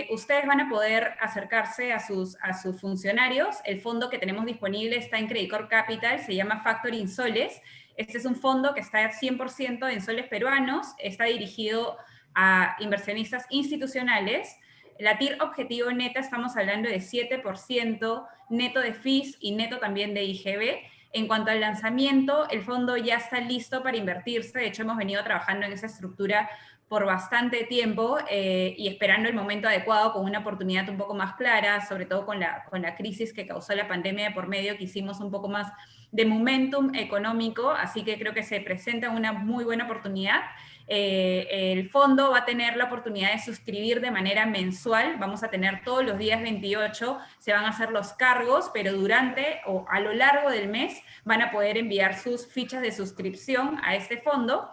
ustedes van a poder acercarse a sus funcionarios. El fondo que tenemos disponible está en Credit Corp Capital, se llama Factoring Soles. Este es un fondo que está 100% en soles peruanos, está dirigido a inversionistas institucionales. La TIR objetivo neta estamos hablando de 7%, neto de fees y neto también de IGB. En cuanto al lanzamiento, el fondo ya está listo para invertirse. De hecho, hemos venido trabajando en esa estructura por bastante tiempo y esperando el momento adecuado con una oportunidad un poco más clara, sobre todo con la crisis que causó la pandemia de por medio, que hicimos un poco más de momentum económico, así que creo que se presenta una muy buena oportunidad. El fondo va a tener la oportunidad de suscribir de manera mensual, vamos a tener todos los días 28, se van a hacer los cargos, pero durante o a lo largo del mes van a poder enviar sus fichas de suscripción a este fondo.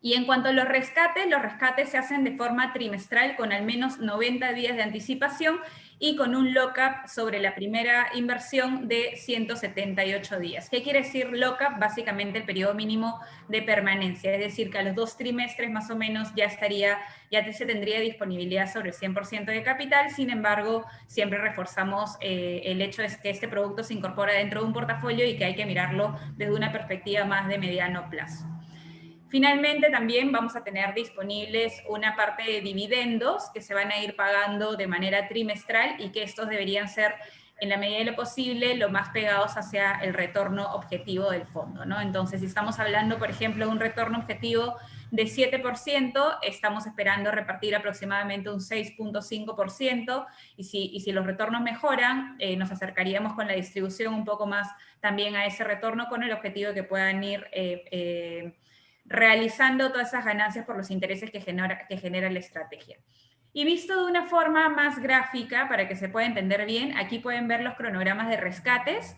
Y en cuanto a los rescates se hacen de forma trimestral con al menos 90 días de anticipación y con un lock-up sobre la primera inversión de 178 días. ¿Qué quiere decir lock-up? Básicamente el periodo mínimo de permanencia, es decir, que a los 2 trimestres más o menos ya se tendría disponibilidad sobre el 100% de capital. Sin embargo, siempre reforzamos el hecho de que este producto se incorpora dentro de un portafolio y que hay que mirarlo desde una perspectiva más de mediano plazo. Finalmente, también vamos a tener disponibles una parte de dividendos que se van a ir pagando de manera trimestral y que estos deberían ser, en la medida de lo posible, lo más pegados hacia el retorno objetivo del fondo, ¿no? Entonces, si estamos hablando, por ejemplo, de un retorno objetivo de 7%, estamos esperando repartir aproximadamente un 6.5%, y si los retornos mejoran, nos acercaríamos con la distribución un poco más también a ese retorno con el objetivo de que puedan ir realizando todas esas ganancias por los intereses que genera la estrategia. Y visto de una forma más gráfica, para que se pueda entender bien, aquí pueden ver los cronogramas de rescates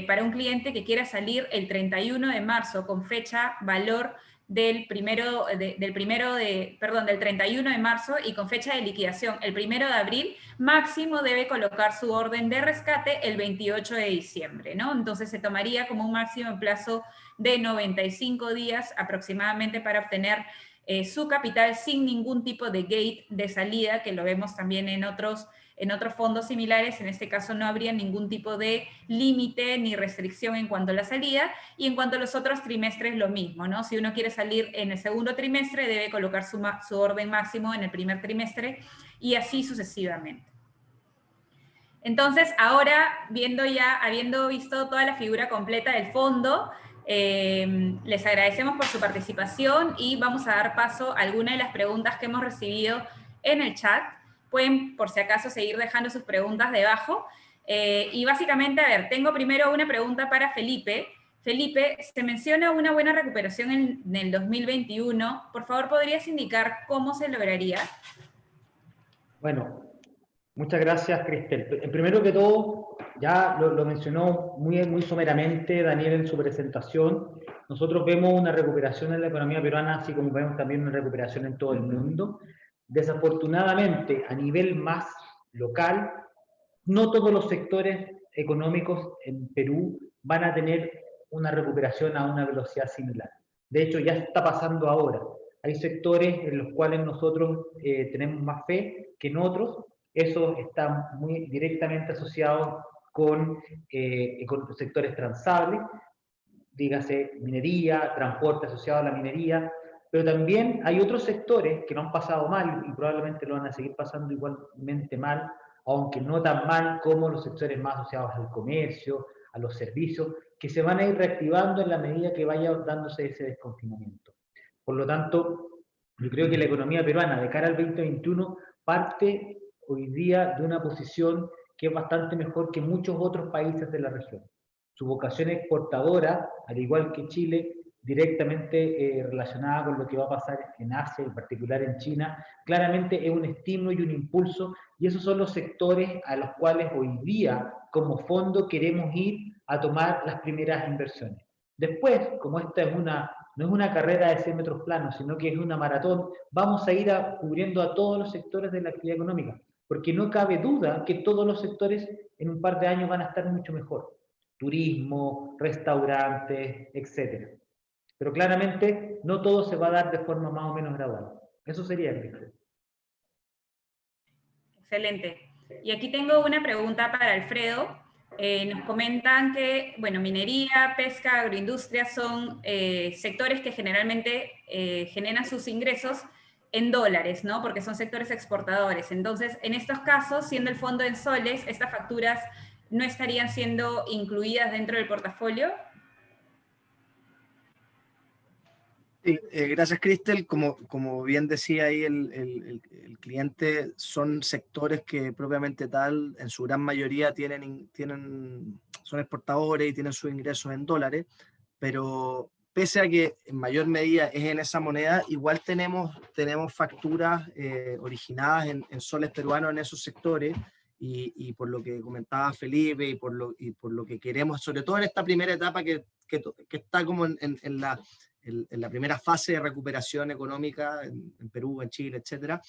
para un cliente que quiera salir el 31 de marzo con fecha valor del 31 de marzo y con fecha de liquidación el 1 de abril, máximo debe colocar su orden de rescate el 28 de diciembre, ¿no? Entonces se tomaría como un máximo en plazo de 95 días aproximadamente para obtener su capital sin ningún tipo de gate de salida, que lo vemos también en otros fondos similares. En este caso no habría ningún tipo de límite ni restricción en cuanto a la salida, y en cuanto a los otros trimestres lo mismo, ¿no? Si uno quiere salir en el segundo trimestre, debe colocar su orden máximo en el primer trimestre, y así sucesivamente. Entonces, ahora, habiendo visto toda la figura completa del fondo, les agradecemos por su participación y vamos a dar paso a algunas de las preguntas que hemos recibido en el chat. Pueden, por si acaso, seguir dejando sus preguntas debajo. Y básicamente, a ver, tengo primero una pregunta para Felipe. Felipe, se menciona una buena recuperación en el 2021. Por favor, ¿podrías indicar cómo se lograría? Bueno, muchas gracias, Cristel. Primero que todo, ya lo mencionó muy someramente Daniel en su presentación. Nosotros vemos una recuperación en la economía peruana, así como vemos también una recuperación en todo el mundo. Desafortunadamente, a nivel más local, no todos los sectores económicos en Perú van a tener una recuperación a una velocidad similar. De hecho, ya está pasando ahora. Hay sectores en los cuales nosotros tenemos más fe que en otros. Eso está muy directamente asociado con sectores transables, dígase minería, transporte asociado a la minería, pero también hay otros sectores que no han pasado mal y probablemente lo van a seguir pasando igualmente mal, aunque no tan mal como los sectores más asociados al comercio, a los servicios, que se van a ir reactivando en la medida que vaya dándose ese desconfinamiento. Por lo tanto, yo creo que la economía peruana de cara al 2021 parte hoy día de una posición que es bastante mejor que muchos otros países de la región. Su vocación exportadora, al igual que Chile, directamente relacionada con lo que va a pasar en Asia, en particular en China, claramente es un estímulo y un impulso, y esos son los sectores a los cuales hoy día, como fondo, queremos ir a tomar las primeras inversiones. Después, como esta no es una carrera de 100 metros planos, sino que es una maratón, vamos a ir cubriendo a todos los sectores de la actividad económica, porque no cabe duda que todos los sectores en un par de años van a estar mucho mejor. Turismo, restaurantes, etc. Pero claramente no todo se va a dar de forma más o menos gradual. Eso sería, Cristian. Excelente. Y aquí tengo una pregunta para Alfredo. Nos comentan que, bueno, minería, pesca, agroindustria son sectores que generalmente generan sus ingresos en dólares, ¿no? Porque son sectores exportadores. Entonces, en estos casos, siendo el fondo en soles, estas facturas no estarían siendo incluidas dentro del portafolio. Sí, gracias, Cristel. Como bien decía ahí el cliente, son sectores que propiamente tal, en su gran mayoría, son exportadores y tienen sus ingresos en dólares, pero pese a que en mayor medida es en esa moneda, igual tenemos facturas originadas en soles peruanos en esos sectores, y por lo que comentaba Felipe y por lo que queremos, sobre todo en esta primera etapa que está como en la primera fase de recuperación económica en Perú, en Chile, etcétera,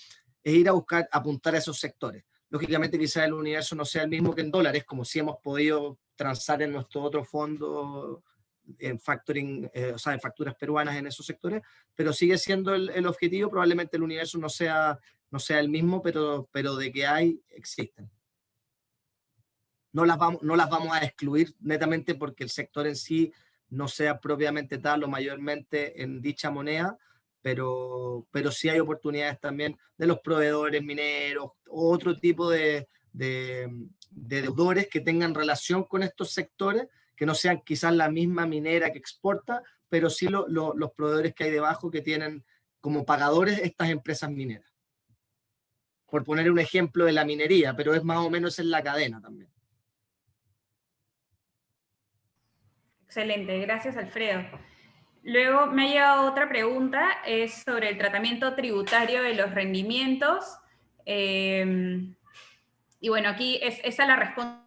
es ir a apuntar a esos sectores. Lógicamente quizás el universo no sea el mismo que en dólares, como si hemos podido transar en nuestro otro fondo en factoring, o sea, en facturas peruanas en esos sectores, pero sigue siendo el objetivo. Probablemente el universo no sea el mismo, pero de que hay, existen. No las vamos a excluir netamente porque el sector en sí no sea propiamente tal o mayormente en dicha moneda, pero sí hay oportunidades también de los proveedores mineros o otro tipo de deudores que tengan relación con estos sectores, que no sean quizás la misma minera que exporta, pero sí los proveedores que hay debajo que tienen como pagadores estas empresas mineras. Por poner un ejemplo de la minería, pero es más o menos en la cadena también. Excelente, gracias Alfredo. Luego me ha llegado otra pregunta, es sobre el tratamiento tributario de los rendimientos. Y bueno, aquí esa la respondo.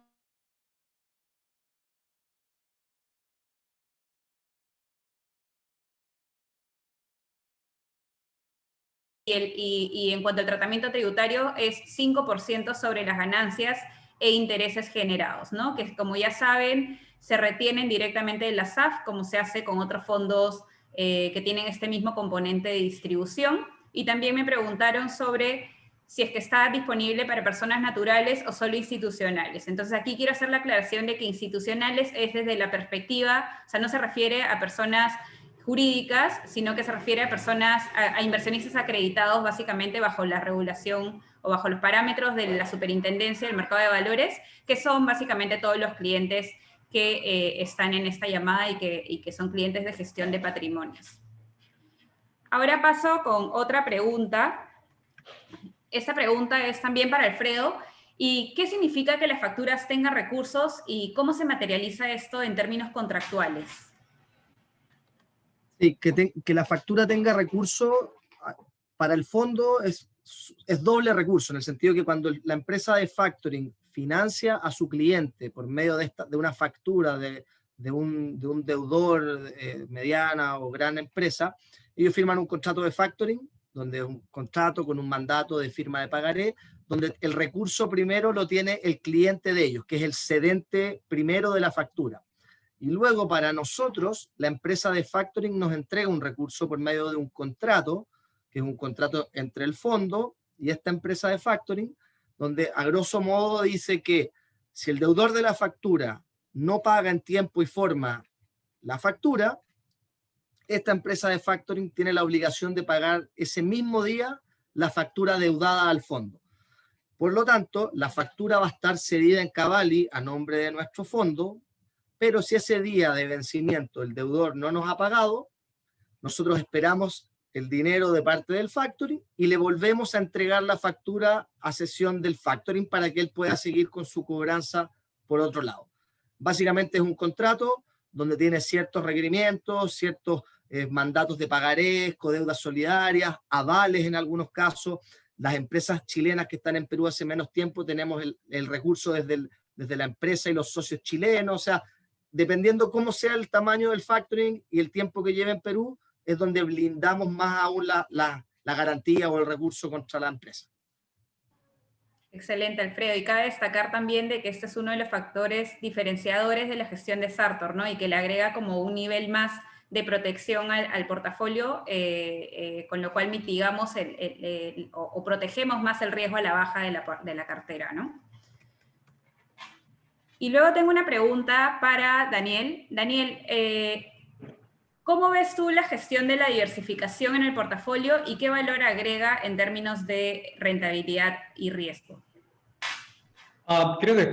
Y en cuanto al tratamiento tributario, es 5% sobre las ganancias e intereses generados, ¿no? Que como ya saben, se retienen directamente de la SAF, como se hace con otros fondos que tienen este mismo componente de distribución. Y también me preguntaron sobre si es que está disponible para personas naturales o solo institucionales. Entonces aquí quiero hacer la aclaración de que institucionales es desde la perspectiva, o sea, no se refiere a personas jurídicas, sino que se refiere a personas, a inversionistas acreditados básicamente bajo la regulación o bajo los parámetros de la Superintendencia del Mercado de Valores, que son básicamente todos los clientes que están en esta llamada y que son clientes de gestión de patrimonios. Ahora paso con otra pregunta. Esta pregunta es también para Alfredo. ¿Y qué significa que las facturas tengan recursos y cómo se materializa esto en términos contractuales? Sí, que la factura tenga recurso para el fondo es doble recurso, en el sentido que cuando la empresa de factoring financia a su cliente por medio de una factura de un deudor mediana o gran empresa, ellos firman un contrato de factoring, donde es un contrato con un mandato de firma de pagaré, donde el recurso primero lo tiene el cliente de ellos, que es el cedente primero de la factura. Y luego para nosotros, la empresa de factoring nos entrega un recurso por medio de un contrato, que es un contrato entre el fondo y esta empresa de factoring, donde a grosso modo dice que si el deudor de la factura no paga en tiempo y forma la factura, esta empresa de factoring tiene la obligación de pagar ese mismo día la factura deudada al fondo. Por lo tanto, la factura va a estar cedida en cabali a nombre de nuestro fondo, pero si ese día de vencimiento el deudor no nos ha pagado, nosotros esperamos el dinero de parte del factoring y le volvemos a entregar la factura a cesión del factoring para que él pueda seguir con su cobranza por otro lado. Básicamente es un contrato donde tiene ciertos requerimientos, ciertos mandatos de pagarés, codeudas solidarias, avales en algunos casos. Las empresas chilenas que están en Perú hace menos tiempo tenemos el recurso desde la empresa y los socios chilenos, o sea, dependiendo cómo sea el tamaño del factoring y el tiempo que lleve en Perú, es donde blindamos más aún la garantía o el recurso contra la empresa. Excelente, Alfredo. Y cabe destacar también de que este es uno de los factores diferenciadores de la gestión de Sartor, ¿no? Y que le agrega como un nivel más de protección al portafolio, con lo cual mitigamos o protegemos más el riesgo a la baja de la cartera, ¿no? Y luego tengo una pregunta para Daniel. Daniel, ¿cómo ves tú la gestión de la diversificación en el portafolio y qué valor agrega en términos de rentabilidad y riesgo? Creo que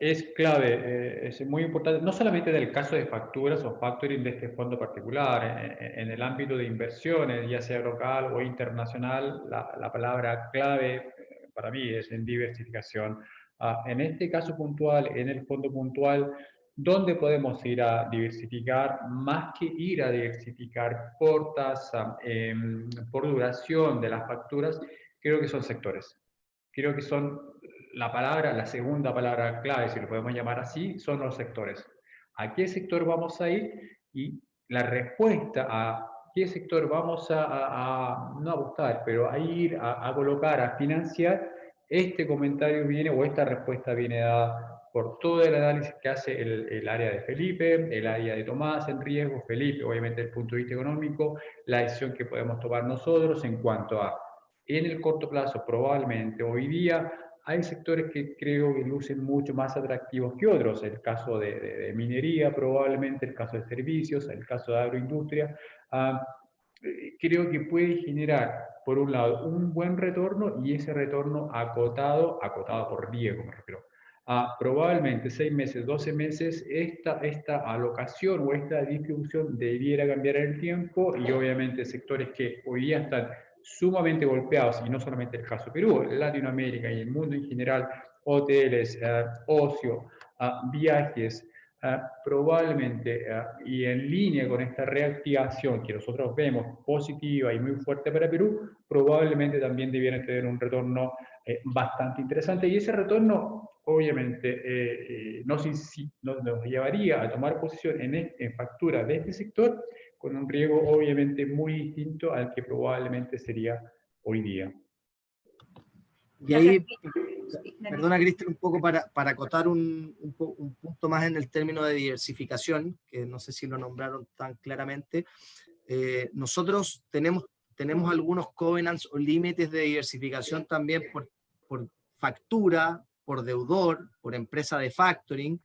es clave, es muy importante, no solamente del caso de facturas o factoring de este fondo particular, en el ámbito de inversiones, ya sea local o internacional, la palabra clave para mí es en diversificación. En este caso puntual, en el fondo puntual, ¿dónde podemos ir a diversificar? Más que ir a diversificar por tasa, por duración de las facturas, creo que son sectores. Creo que son la segunda palabra clave, si lo podemos llamar así, son los sectores. ¿A qué sector vamos a ir? Y la respuesta a qué sector vamos no a buscar, pero a ir a colocar, a financiar, este comentario viene, o esta respuesta viene dada por todo el análisis que hace el área de Felipe, el área de Tomás en riesgo, Felipe, obviamente desde el punto de vista económico, la decisión que podemos tomar nosotros en cuanto a, en el corto plazo, probablemente hoy día, hay sectores que creo que lucen mucho más atractivos que otros, el caso de minería probablemente, el caso de servicios, el caso de agroindustria. Creo que puede generar, por un lado, un buen retorno y ese retorno acotado por riesgo, me refiero. Probablemente 6 meses, 12 meses, esta alocación o esta distribución debiera cambiar en el tiempo y obviamente sectores que hoy día están sumamente golpeados, y no solamente el caso de Perú, Latinoamérica y el mundo en general, hoteles, ocio, viajes, probablemente, y en línea con esta reactivación que nosotros vemos positiva y muy fuerte para Perú, probablemente también debieran tener un retorno bastante interesante, y ese retorno obviamente nos llevaría a tomar posición en factura de este sector con un riesgo obviamente muy distinto al que probablemente sería hoy día. Y ahí, perdona Cristian, un poco para acotar un punto más en el término de diversificación, que no sé si lo nombraron tan claramente. Nosotros tenemos algunos covenants o límites de diversificación también por factura, por deudor, por empresa de factoring.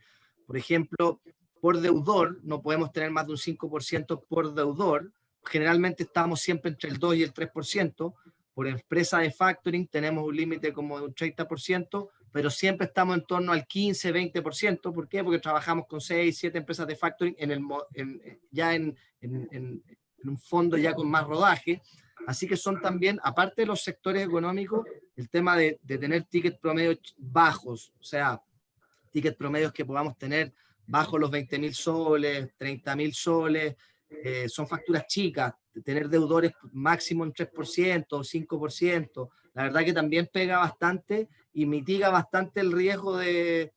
Por ejemplo, por deudor no podemos tener más de un 5% por deudor. Generalmente estamos siempre entre el 2 y el 3%. Por empresa de factoring tenemos un límite como de un 30%, pero siempre estamos en torno al 15-20%. ¿Por qué? Porque trabajamos con 6, 7 empresas de factoring ya en un fondo ya con más rodaje. Así que son también, aparte de los sectores económicos, el tema de tener tickets promedios bajos, o sea, tickets promedios que podamos tener bajo los 20.000 soles, 30.000 soles, son facturas chicas, tener deudores máximo en 3% o 5%, la verdad que también pega bastante y mitiga bastante el riesgo de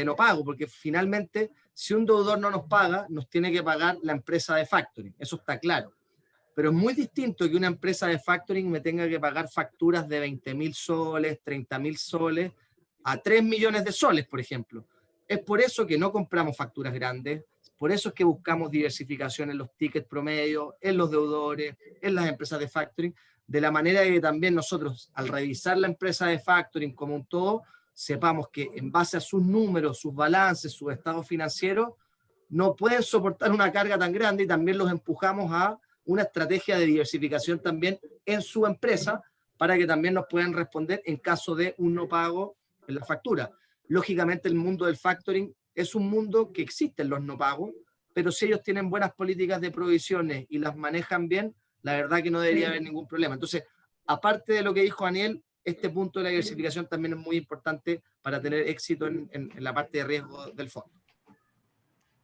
no pago, porque finalmente si un deudor no nos paga, nos tiene que pagar la empresa de factoring, eso está claro. Pero es muy distinto que una empresa de factoring me tenga que pagar facturas de 20.000 soles, 30.000 soles, a 3 millones de soles, por ejemplo. Es por eso que no compramos facturas grandes, por eso es que buscamos diversificación en los tickets promedio, en los deudores, en las empresas de factoring, de la manera que también nosotros, al revisar la empresa de factoring como un todo, sepamos que en base a sus números, sus balances, sus estados financieros, no pueden soportar una carga tan grande y también los empujamos a una estrategia de diversificación también en su empresa para que también nos puedan responder en caso de un no pago en la factura. Lógicamente el mundo del factoring es un mundo que existen los no pagos, pero si ellos tienen buenas políticas de provisiones y las manejan bien, la verdad que no debería haber ningún problema. Entonces, aparte de lo que dijo Daniel, este punto de la diversificación también es muy importante para tener éxito en la parte de riesgo del fondo.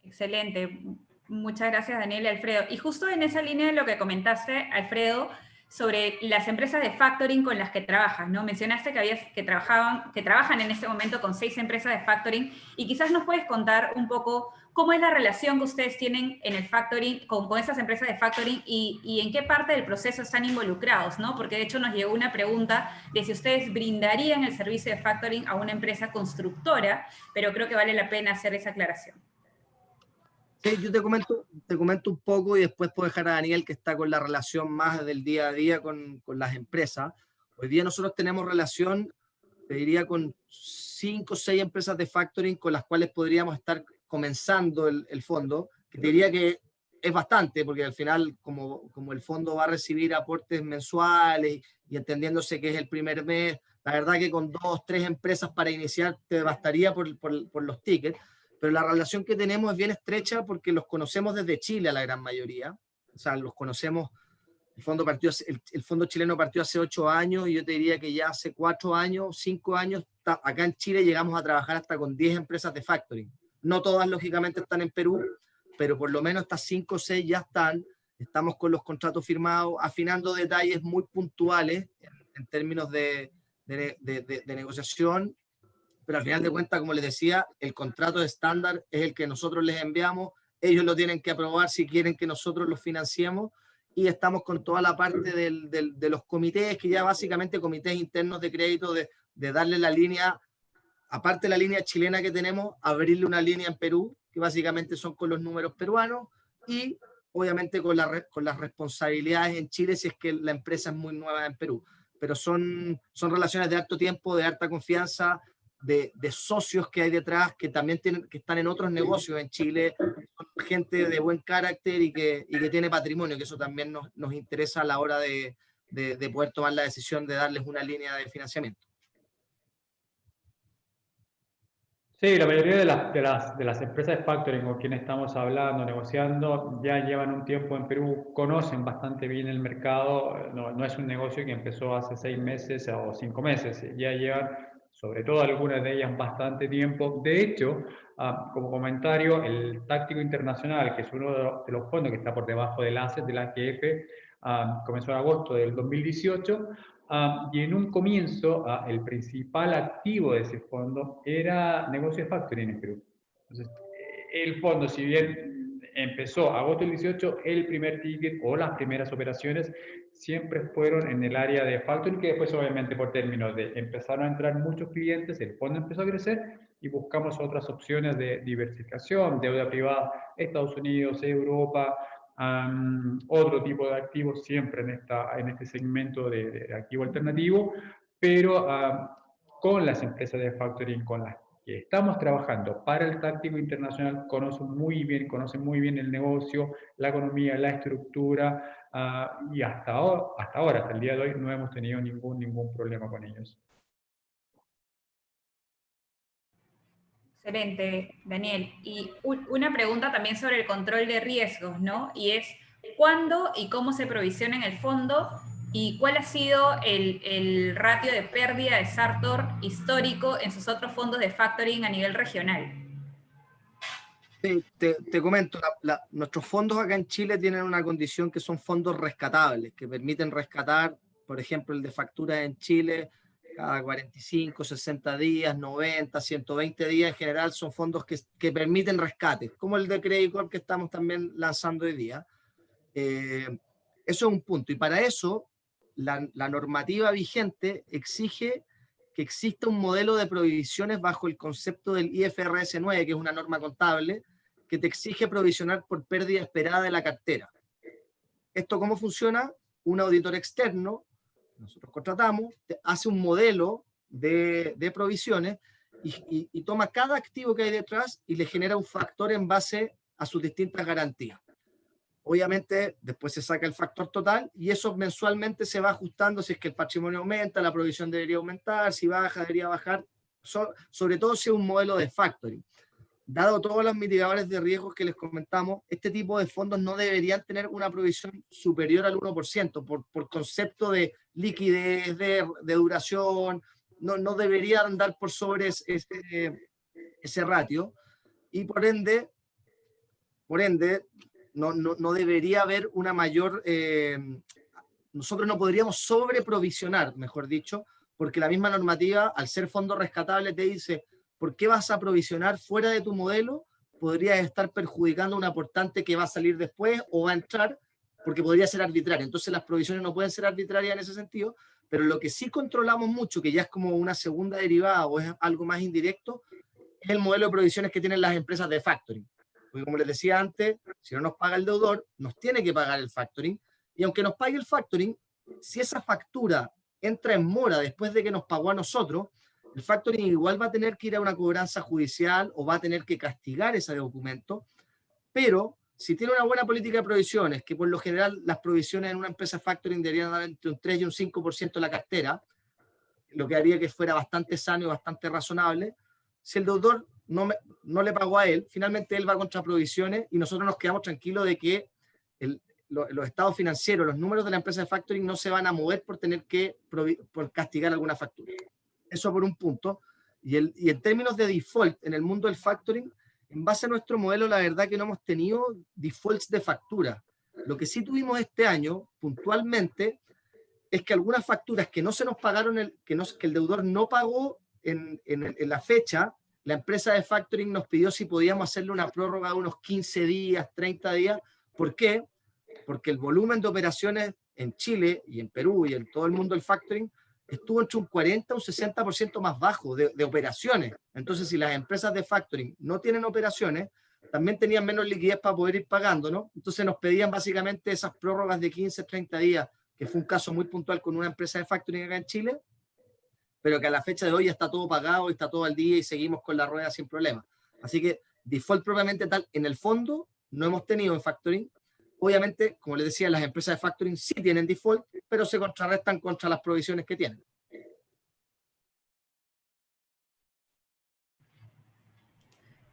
Excelente. Muchas gracias, Daniel y Alfredo. Y justo en esa línea de lo que comentaste, Alfredo, sobre las empresas de factoring con las que trabajas, ¿no? Mencionaste que trabajan en este momento con 6 empresas de factoring, y quizás nos puedes contar un poco cómo es la relación que ustedes tienen en el factoring con esas empresas de factoring y en qué parte del proceso están involucrados, ¿no? Porque de hecho nos llegó una pregunta de si ustedes brindarían el servicio de factoring a una empresa constructora, pero creo que vale la pena hacer esa aclaración. Sí, yo te comento un poco y después puedo dejar a Daniel, que está con la relación más del día a día con las empresas. Hoy día nosotros tenemos relación, te diría, con 5 o 6 empresas de factoring con las cuales podríamos estar comenzando el fondo, que te diría que es bastante, porque al final, como el fondo va a recibir aportes mensuales y entendiéndose que es el primer mes, la verdad que con 2, 3 empresas para iniciar te bastaría por los tickets, pero la relación que tenemos es bien estrecha porque los conocemos desde Chile a la gran mayoría, o sea, los conocemos. El fondo chileno partió hace 8 años y yo te diría que ya hace 4 años, 5 años, acá en Chile llegamos a trabajar hasta con 10 empresas de factoring. No todas, lógicamente, están en Perú, pero por lo menos estas 5 o 6 ya están. Estamos con los contratos firmados, afinando detalles muy puntuales en términos de negociación, pero al final de cuentas, como les decía, el contrato estándar es el que nosotros les enviamos, ellos lo tienen que aprobar si quieren que nosotros lo financiemos, y estamos con toda la parte de los comités, que ya básicamente comités internos de crédito, de darle la línea, aparte de la línea chilena que tenemos, abrirle una línea en Perú, que básicamente son con los números peruanos, y obviamente con las responsabilidades en Chile si es que la empresa es muy nueva en Perú. Pero son relaciones de alto tiempo, de alta confianza, de socios que hay detrás, que también que están en otros negocios en Chile, gente de buen carácter y que tiene patrimonio, que eso también nos interesa a la hora de poder tomar la decisión de darles una línea de financiamiento. Sí, la mayoría de las empresas de factoring con quienes estamos hablando, negociando, ya llevan un tiempo en Perú, conocen bastante bien el mercado, no es un negocio que empezó hace 6 meses o 5 meses, ya llevan, sobre todo algunas de ellas, bastante tiempo. De hecho, como comentario, el Táctico Internacional, que es uno de los fondos que está por debajo del ACET, del AQF, comenzó en agosto del 2018, y en un comienzo el principal activo de ese fondo era negocio de factoring en Perú. Entonces, el fondo, si bien empezó agosto del 18, el primer ticket o las primeras operaciones siempre fueron en el área de factoring, que después obviamente por términos de empezaron a entrar muchos clientes, el fondo empezó a crecer y buscamos otras opciones de diversificación, deuda privada, Estados Unidos, Europa, otro tipo de activos siempre en este segmento de activo alternativo, pero con las empresas de factoring con las que estamos trabajando para el Táctico Internacional conocen muy bien el negocio, la economía, la estructura, y hasta ahora, hasta el día de hoy, no hemos tenido ningún problema con ellos. Excelente, Daniel. Y una pregunta también sobre el control de riesgos, ¿no? Y es, ¿cuándo y cómo se provisiona en el fondo? ¿Y cuál ha sido el ratio de pérdida de Sartor histórico en sus otros fondos de factoring a nivel regional? Sí, te comento, nuestros fondos acá en Chile tienen una condición que son fondos rescatables, que permiten rescatar, por ejemplo, el de facturas en Chile, cada 45, 60 días, 90, 120 días, en general son fondos que permiten rescates, como el de Credit Corp que estamos también lanzando hoy día. Eso es un punto, y para eso la normativa vigente exige que exista un modelo de provisiones bajo el concepto del IFRS 9, que es una norma contable, que te exige provisionar por pérdida esperada de la cartera. ¿Esto cómo funciona? Un auditor externo, nosotros contratamos, hace un modelo de provisiones y toma cada activo que hay detrás y le genera un factor en base a sus distintas garantías. Obviamente, después se saca el factor total y eso mensualmente se va ajustando si es que el patrimonio aumenta, la provisión debería aumentar, si baja, debería bajar, sobre todo si es un modelo de factoring. Dado todos los mitigadores de riesgos que les comentamos, este tipo de fondos no deberían tener una provisión superior al 1%, por concepto de liquidez, de duración, no debería andar por sobre ese ratio, y por ende no debería haber una mayor, nosotros no podríamos sobreprovisionar, mejor dicho, porque la misma normativa, al ser fondo rescatable, te dice, ¿por qué vas a provisionar fuera de tu modelo? Podrías estar perjudicando a un aportante que va a salir después o va a entrar, porque podría ser arbitraria. Entonces las provisiones no pueden ser arbitrarias en ese sentido, pero lo que sí controlamos mucho, que ya es como una segunda derivada o es algo más indirecto, es el modelo de provisiones que tienen las empresas de factoring. Porque como les decía antes, si no nos paga el deudor, nos tiene que pagar el factoring, y aunque nos pague el factoring, si esa factura entra en mora después de que nos pagó a nosotros, el factoring igual va a tener que ir a una cobranza judicial o va a tener que castigar ese documento, pero si tiene una buena política de provisiones, que por lo general las provisiones en una empresa factoring deberían dar entre un 3 y un 5% de la cartera, lo que haría que fuera bastante sano y bastante razonable, si el deudor no le pagó a él, finalmente él va contra provisiones y nosotros nos quedamos tranquilos de que los estados financieros, los números de la empresa de factoring no se van a mover por tener que por castigar alguna factura. Eso por un punto. Y en términos de default, en el mundo del factoring, en base a nuestro modelo, la verdad que no hemos tenido defaults de factura. Lo que sí tuvimos este año, puntualmente, es que algunas facturas que no se nos pagaron, que el deudor no pagó en la fecha, la empresa de factoring nos pidió si podíamos hacerle una prórroga de unos 15 días, 30 días. ¿Por qué? Porque el volumen de operaciones en Chile y en Perú y en todo el mundo del factoring estuvo entre un 40 y un 60% más bajo de operaciones. Entonces, si las empresas de factoring no tienen operaciones, también tenían menos liquidez para poder ir pagando, ¿no? Entonces nos pedían básicamente esas prórrogas de 15, 30 días, que fue un caso muy puntual con una empresa de factoring acá en Chile, pero que a la fecha de hoy ya está todo pagado, está todo al día y seguimos con la rueda sin problema. Así que default propiamente tal, en el fondo, no hemos tenido en factoring. Obviamente, como les decía, las empresas de factoring sí tienen default, pero se contrarrestan contra las provisiones que tienen.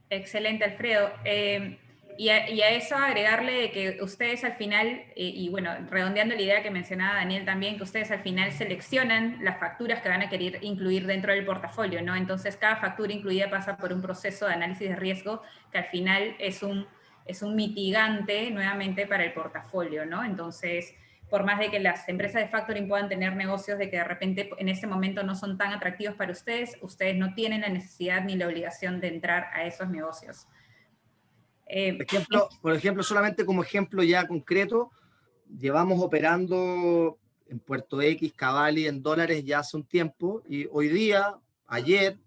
Excelente, Alfredo. Y a eso agregarle de que ustedes al final, y bueno, redondeando la idea que mencionaba Daniel también, que ustedes al final seleccionan las facturas que van a querer incluir dentro del portafolio, ¿no? Entonces, cada factura incluida pasa por un proceso de análisis de riesgo que al final es un mitigante nuevamente para el portafolio, ¿no? Entonces, por más de que las empresas de factoring puedan tener negocios de que de repente en este momento no son tan atractivos para ustedes no tienen la necesidad ni la obligación de entrar a esos negocios. Por ejemplo, solamente como ejemplo ya concreto, llevamos operando en Puerto X, Cavalli, en dólares ya hace un tiempo, y hoy día, ayer,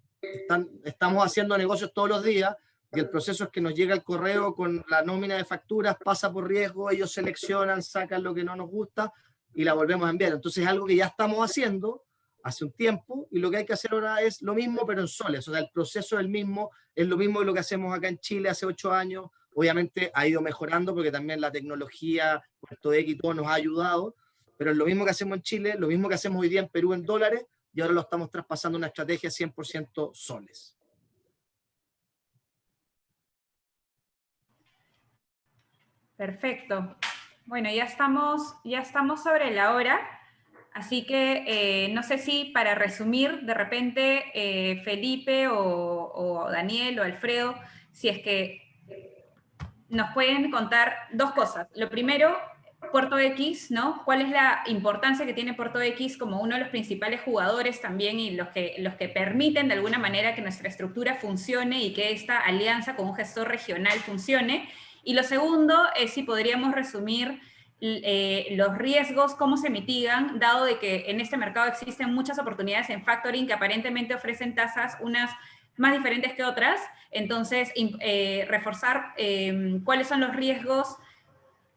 estamos haciendo negocios todos los días, y el proceso es que nos llega el correo con la nómina de facturas, pasa por riesgo, ellos seleccionan, sacan lo que no nos gusta y la volvemos a enviar. Entonces es algo que ya estamos haciendo hace un tiempo, y lo que hay que hacer ahora es lo mismo, pero en soles. O sea, el proceso es el mismo, es lo mismo que lo que hacemos acá en Chile hace 8 años. Obviamente ha ido mejorando porque también la tecnología, Puerto X y todo nos ha ayudado, pero es lo mismo que hacemos en Chile, lo mismo que hacemos hoy día en Perú en dólares, y ahora lo estamos traspasando a una estrategia 100% soles. Perfecto. Bueno, ya estamos sobre la hora, así que no sé si para resumir, de repente Felipe o Daniel o Alfredo, si es que nos pueden contar dos cosas. Lo primero, Puerto X, ¿no? ¿Cuál es la importancia que tiene Puerto X como uno de los principales jugadores también y los que permiten de alguna manera que nuestra estructura funcione y que esta alianza con un gestor regional funcione? Y lo segundo es si podríamos resumir los riesgos, cómo se mitigan, dado de que en este mercado existen muchas oportunidades en factoring que aparentemente ofrecen tasas unas más diferentes que otras. Entonces, reforzar cuáles son los riesgos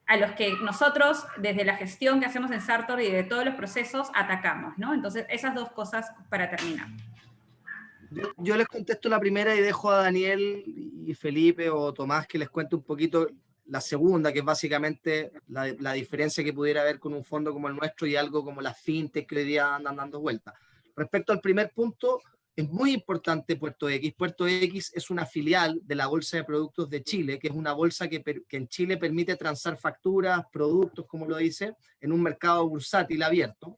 a los que nosotros, desde la gestión que hacemos en Sartor y de todos los procesos, atacamos, ¿no? Entonces, esas dos cosas para terminar. Yo les contesto la primera y dejo a Daniel y Felipe o Tomás que les cuente un poquito la segunda, que es básicamente la diferencia que pudiera haber con un fondo como el nuestro y algo como las fintech que hoy día andan dando vueltas. Respecto al primer punto, es muy importante Puerto X. Puerto X es una filial de la Bolsa de Productos de Chile, que es una bolsa que en Chile permite transar facturas, productos, como lo dice, en un mercado bursátil abierto.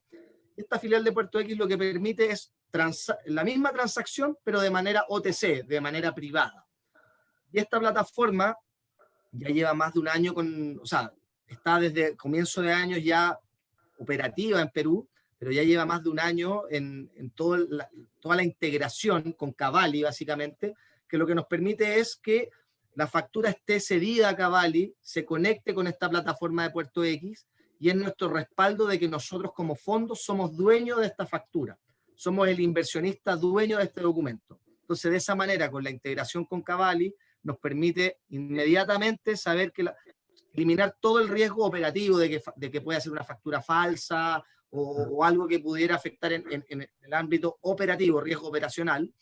Esta filial de Puerto X lo que permite es la misma transacción, pero de manera OTC, de manera privada. Y esta plataforma ya lleva más de un año está desde comienzo de año ya operativa en Perú, pero ya lleva más de un año en toda la integración con Cavalli, básicamente, que lo que nos permite es que la factura esté cedida a Cavalli, se conecte con esta plataforma de Puerto X, y es nuestro respaldo de que nosotros como fondos somos dueños de esta factura. Somos el inversionista dueño de este documento. Entonces, de esa manera, con la integración con Cavalli, nos permite inmediatamente saber que eliminar todo el riesgo operativo de que pueda ser una factura falsa o algo que pudiera afectar en el ámbito operativo, riesgo operacional.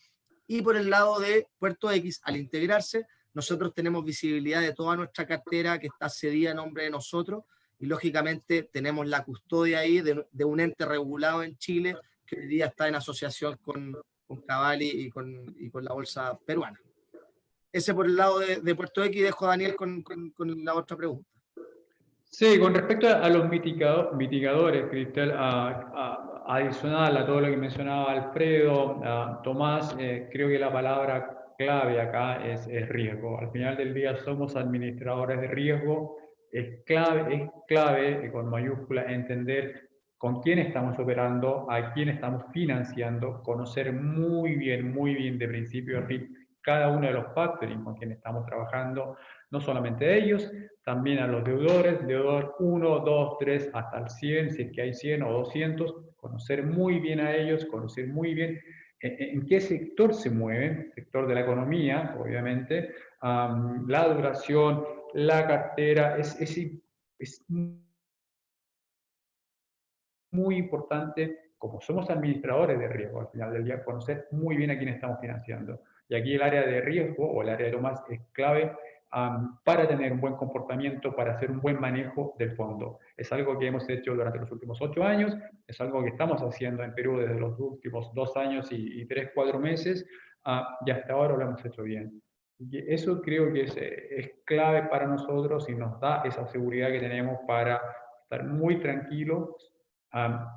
Y por el lado de Puerto X, al integrarse, nosotros tenemos visibilidad de toda nuestra cartera que está cedida a nombre de nosotros, y lógicamente tenemos la custodia ahí de un ente regulado en Chile que hoy día está en asociación con Cavalli y con la bolsa peruana. Ese por el lado de Puerto X. Dejo a Daniel con la otra pregunta. Sí, con respecto a los mitigadores, Cristel, adicional a todo lo que mencionaba Alfredo, Tomás, creo que la palabra clave acá es riesgo. Al final del día somos administradores de riesgo. Es clave con mayúscula entender con quién estamos operando, a quién estamos financiando, conocer muy bien de principio a fin cada uno de los factoring con quien estamos trabajando, no solamente ellos, también a los deudores, deudor 1, 2, 3, hasta el 100, si es que hay 100 o 200, conocer muy bien a ellos, conocer muy bien en qué sector se mueven, sector de la economía, obviamente, la duración, la cartera, es muy importante, como somos administradores de riesgo, al final del día, conocer muy bien a quién estamos financiando. Y aquí el área de riesgo o el área de Tomás es clave para tener un buen comportamiento, para hacer un buen manejo del fondo. Es algo que hemos hecho durante los últimos 8 años, es algo que estamos haciendo en Perú desde los últimos 2 años y 3, 4 meses, y hasta ahora lo hemos hecho bien. Y eso creo que es clave para nosotros y nos da esa seguridad que tenemos para estar muy tranquilos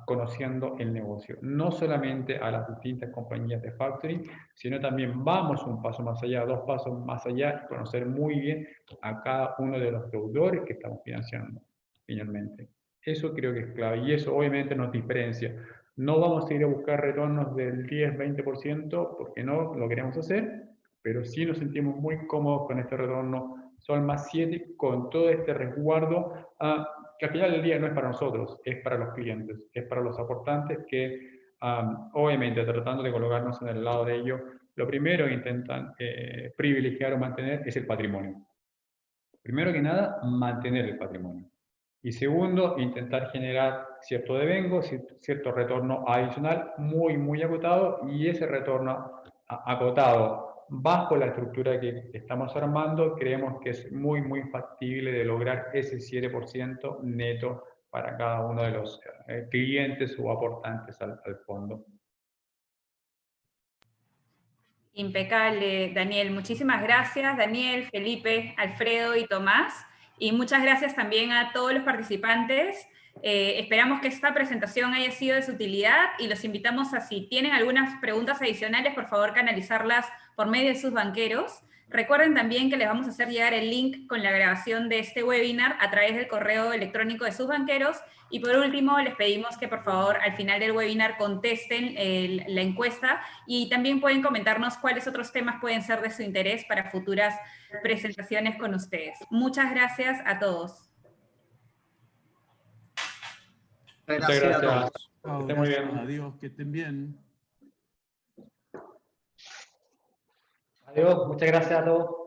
conociendo el negocio. No solamente a las distintas compañías de factoring, sino también vamos un paso más allá, 2 pasos más allá, y conocer muy bien a cada uno de los deudores que estamos financiando finalmente. Eso creo que es clave y eso obviamente nos diferencia. No vamos a ir a buscar retornos del 10-20% porque no lo queremos hacer, pero sí nos sentimos muy cómodos con este retorno Sol más 7 con todo este resguardo que al final del día no es para nosotros, es para los clientes, es para los aportantes que obviamente tratando de colocarnos en el lado de ellos, lo primero que intentan privilegiar o mantener es el patrimonio. Primero que nada, mantener el patrimonio. Y segundo, intentar generar cierto devengo, cierto retorno adicional muy acotado, y ese retorno acotado bajo la estructura que estamos armando, creemos que es muy factible de lograr ese 7% neto para cada uno de los clientes o aportantes al fondo. Impecable, Daniel. Muchísimas gracias, Daniel, Felipe, Alfredo y Tomás. Y muchas gracias también a todos los participantes. Esperamos que esta presentación haya sido de su utilidad y los invitamos a, si tienen algunas preguntas adicionales, por favor canalizarlas por medio de sus banqueros. Recuerden también que les vamos a hacer llegar el link con la grabación de este webinar a través del correo electrónico de sus banqueros. Y por último, les pedimos que por favor al final del webinar contesten la encuesta y también pueden comentarnos cuáles otros temas pueden ser de su interés para futuras presentaciones con ustedes. Muchas gracias a todos. Gracias a todos. Que estén muy bien. Adiós, que estén bien. Adiós, muchas gracias a todos.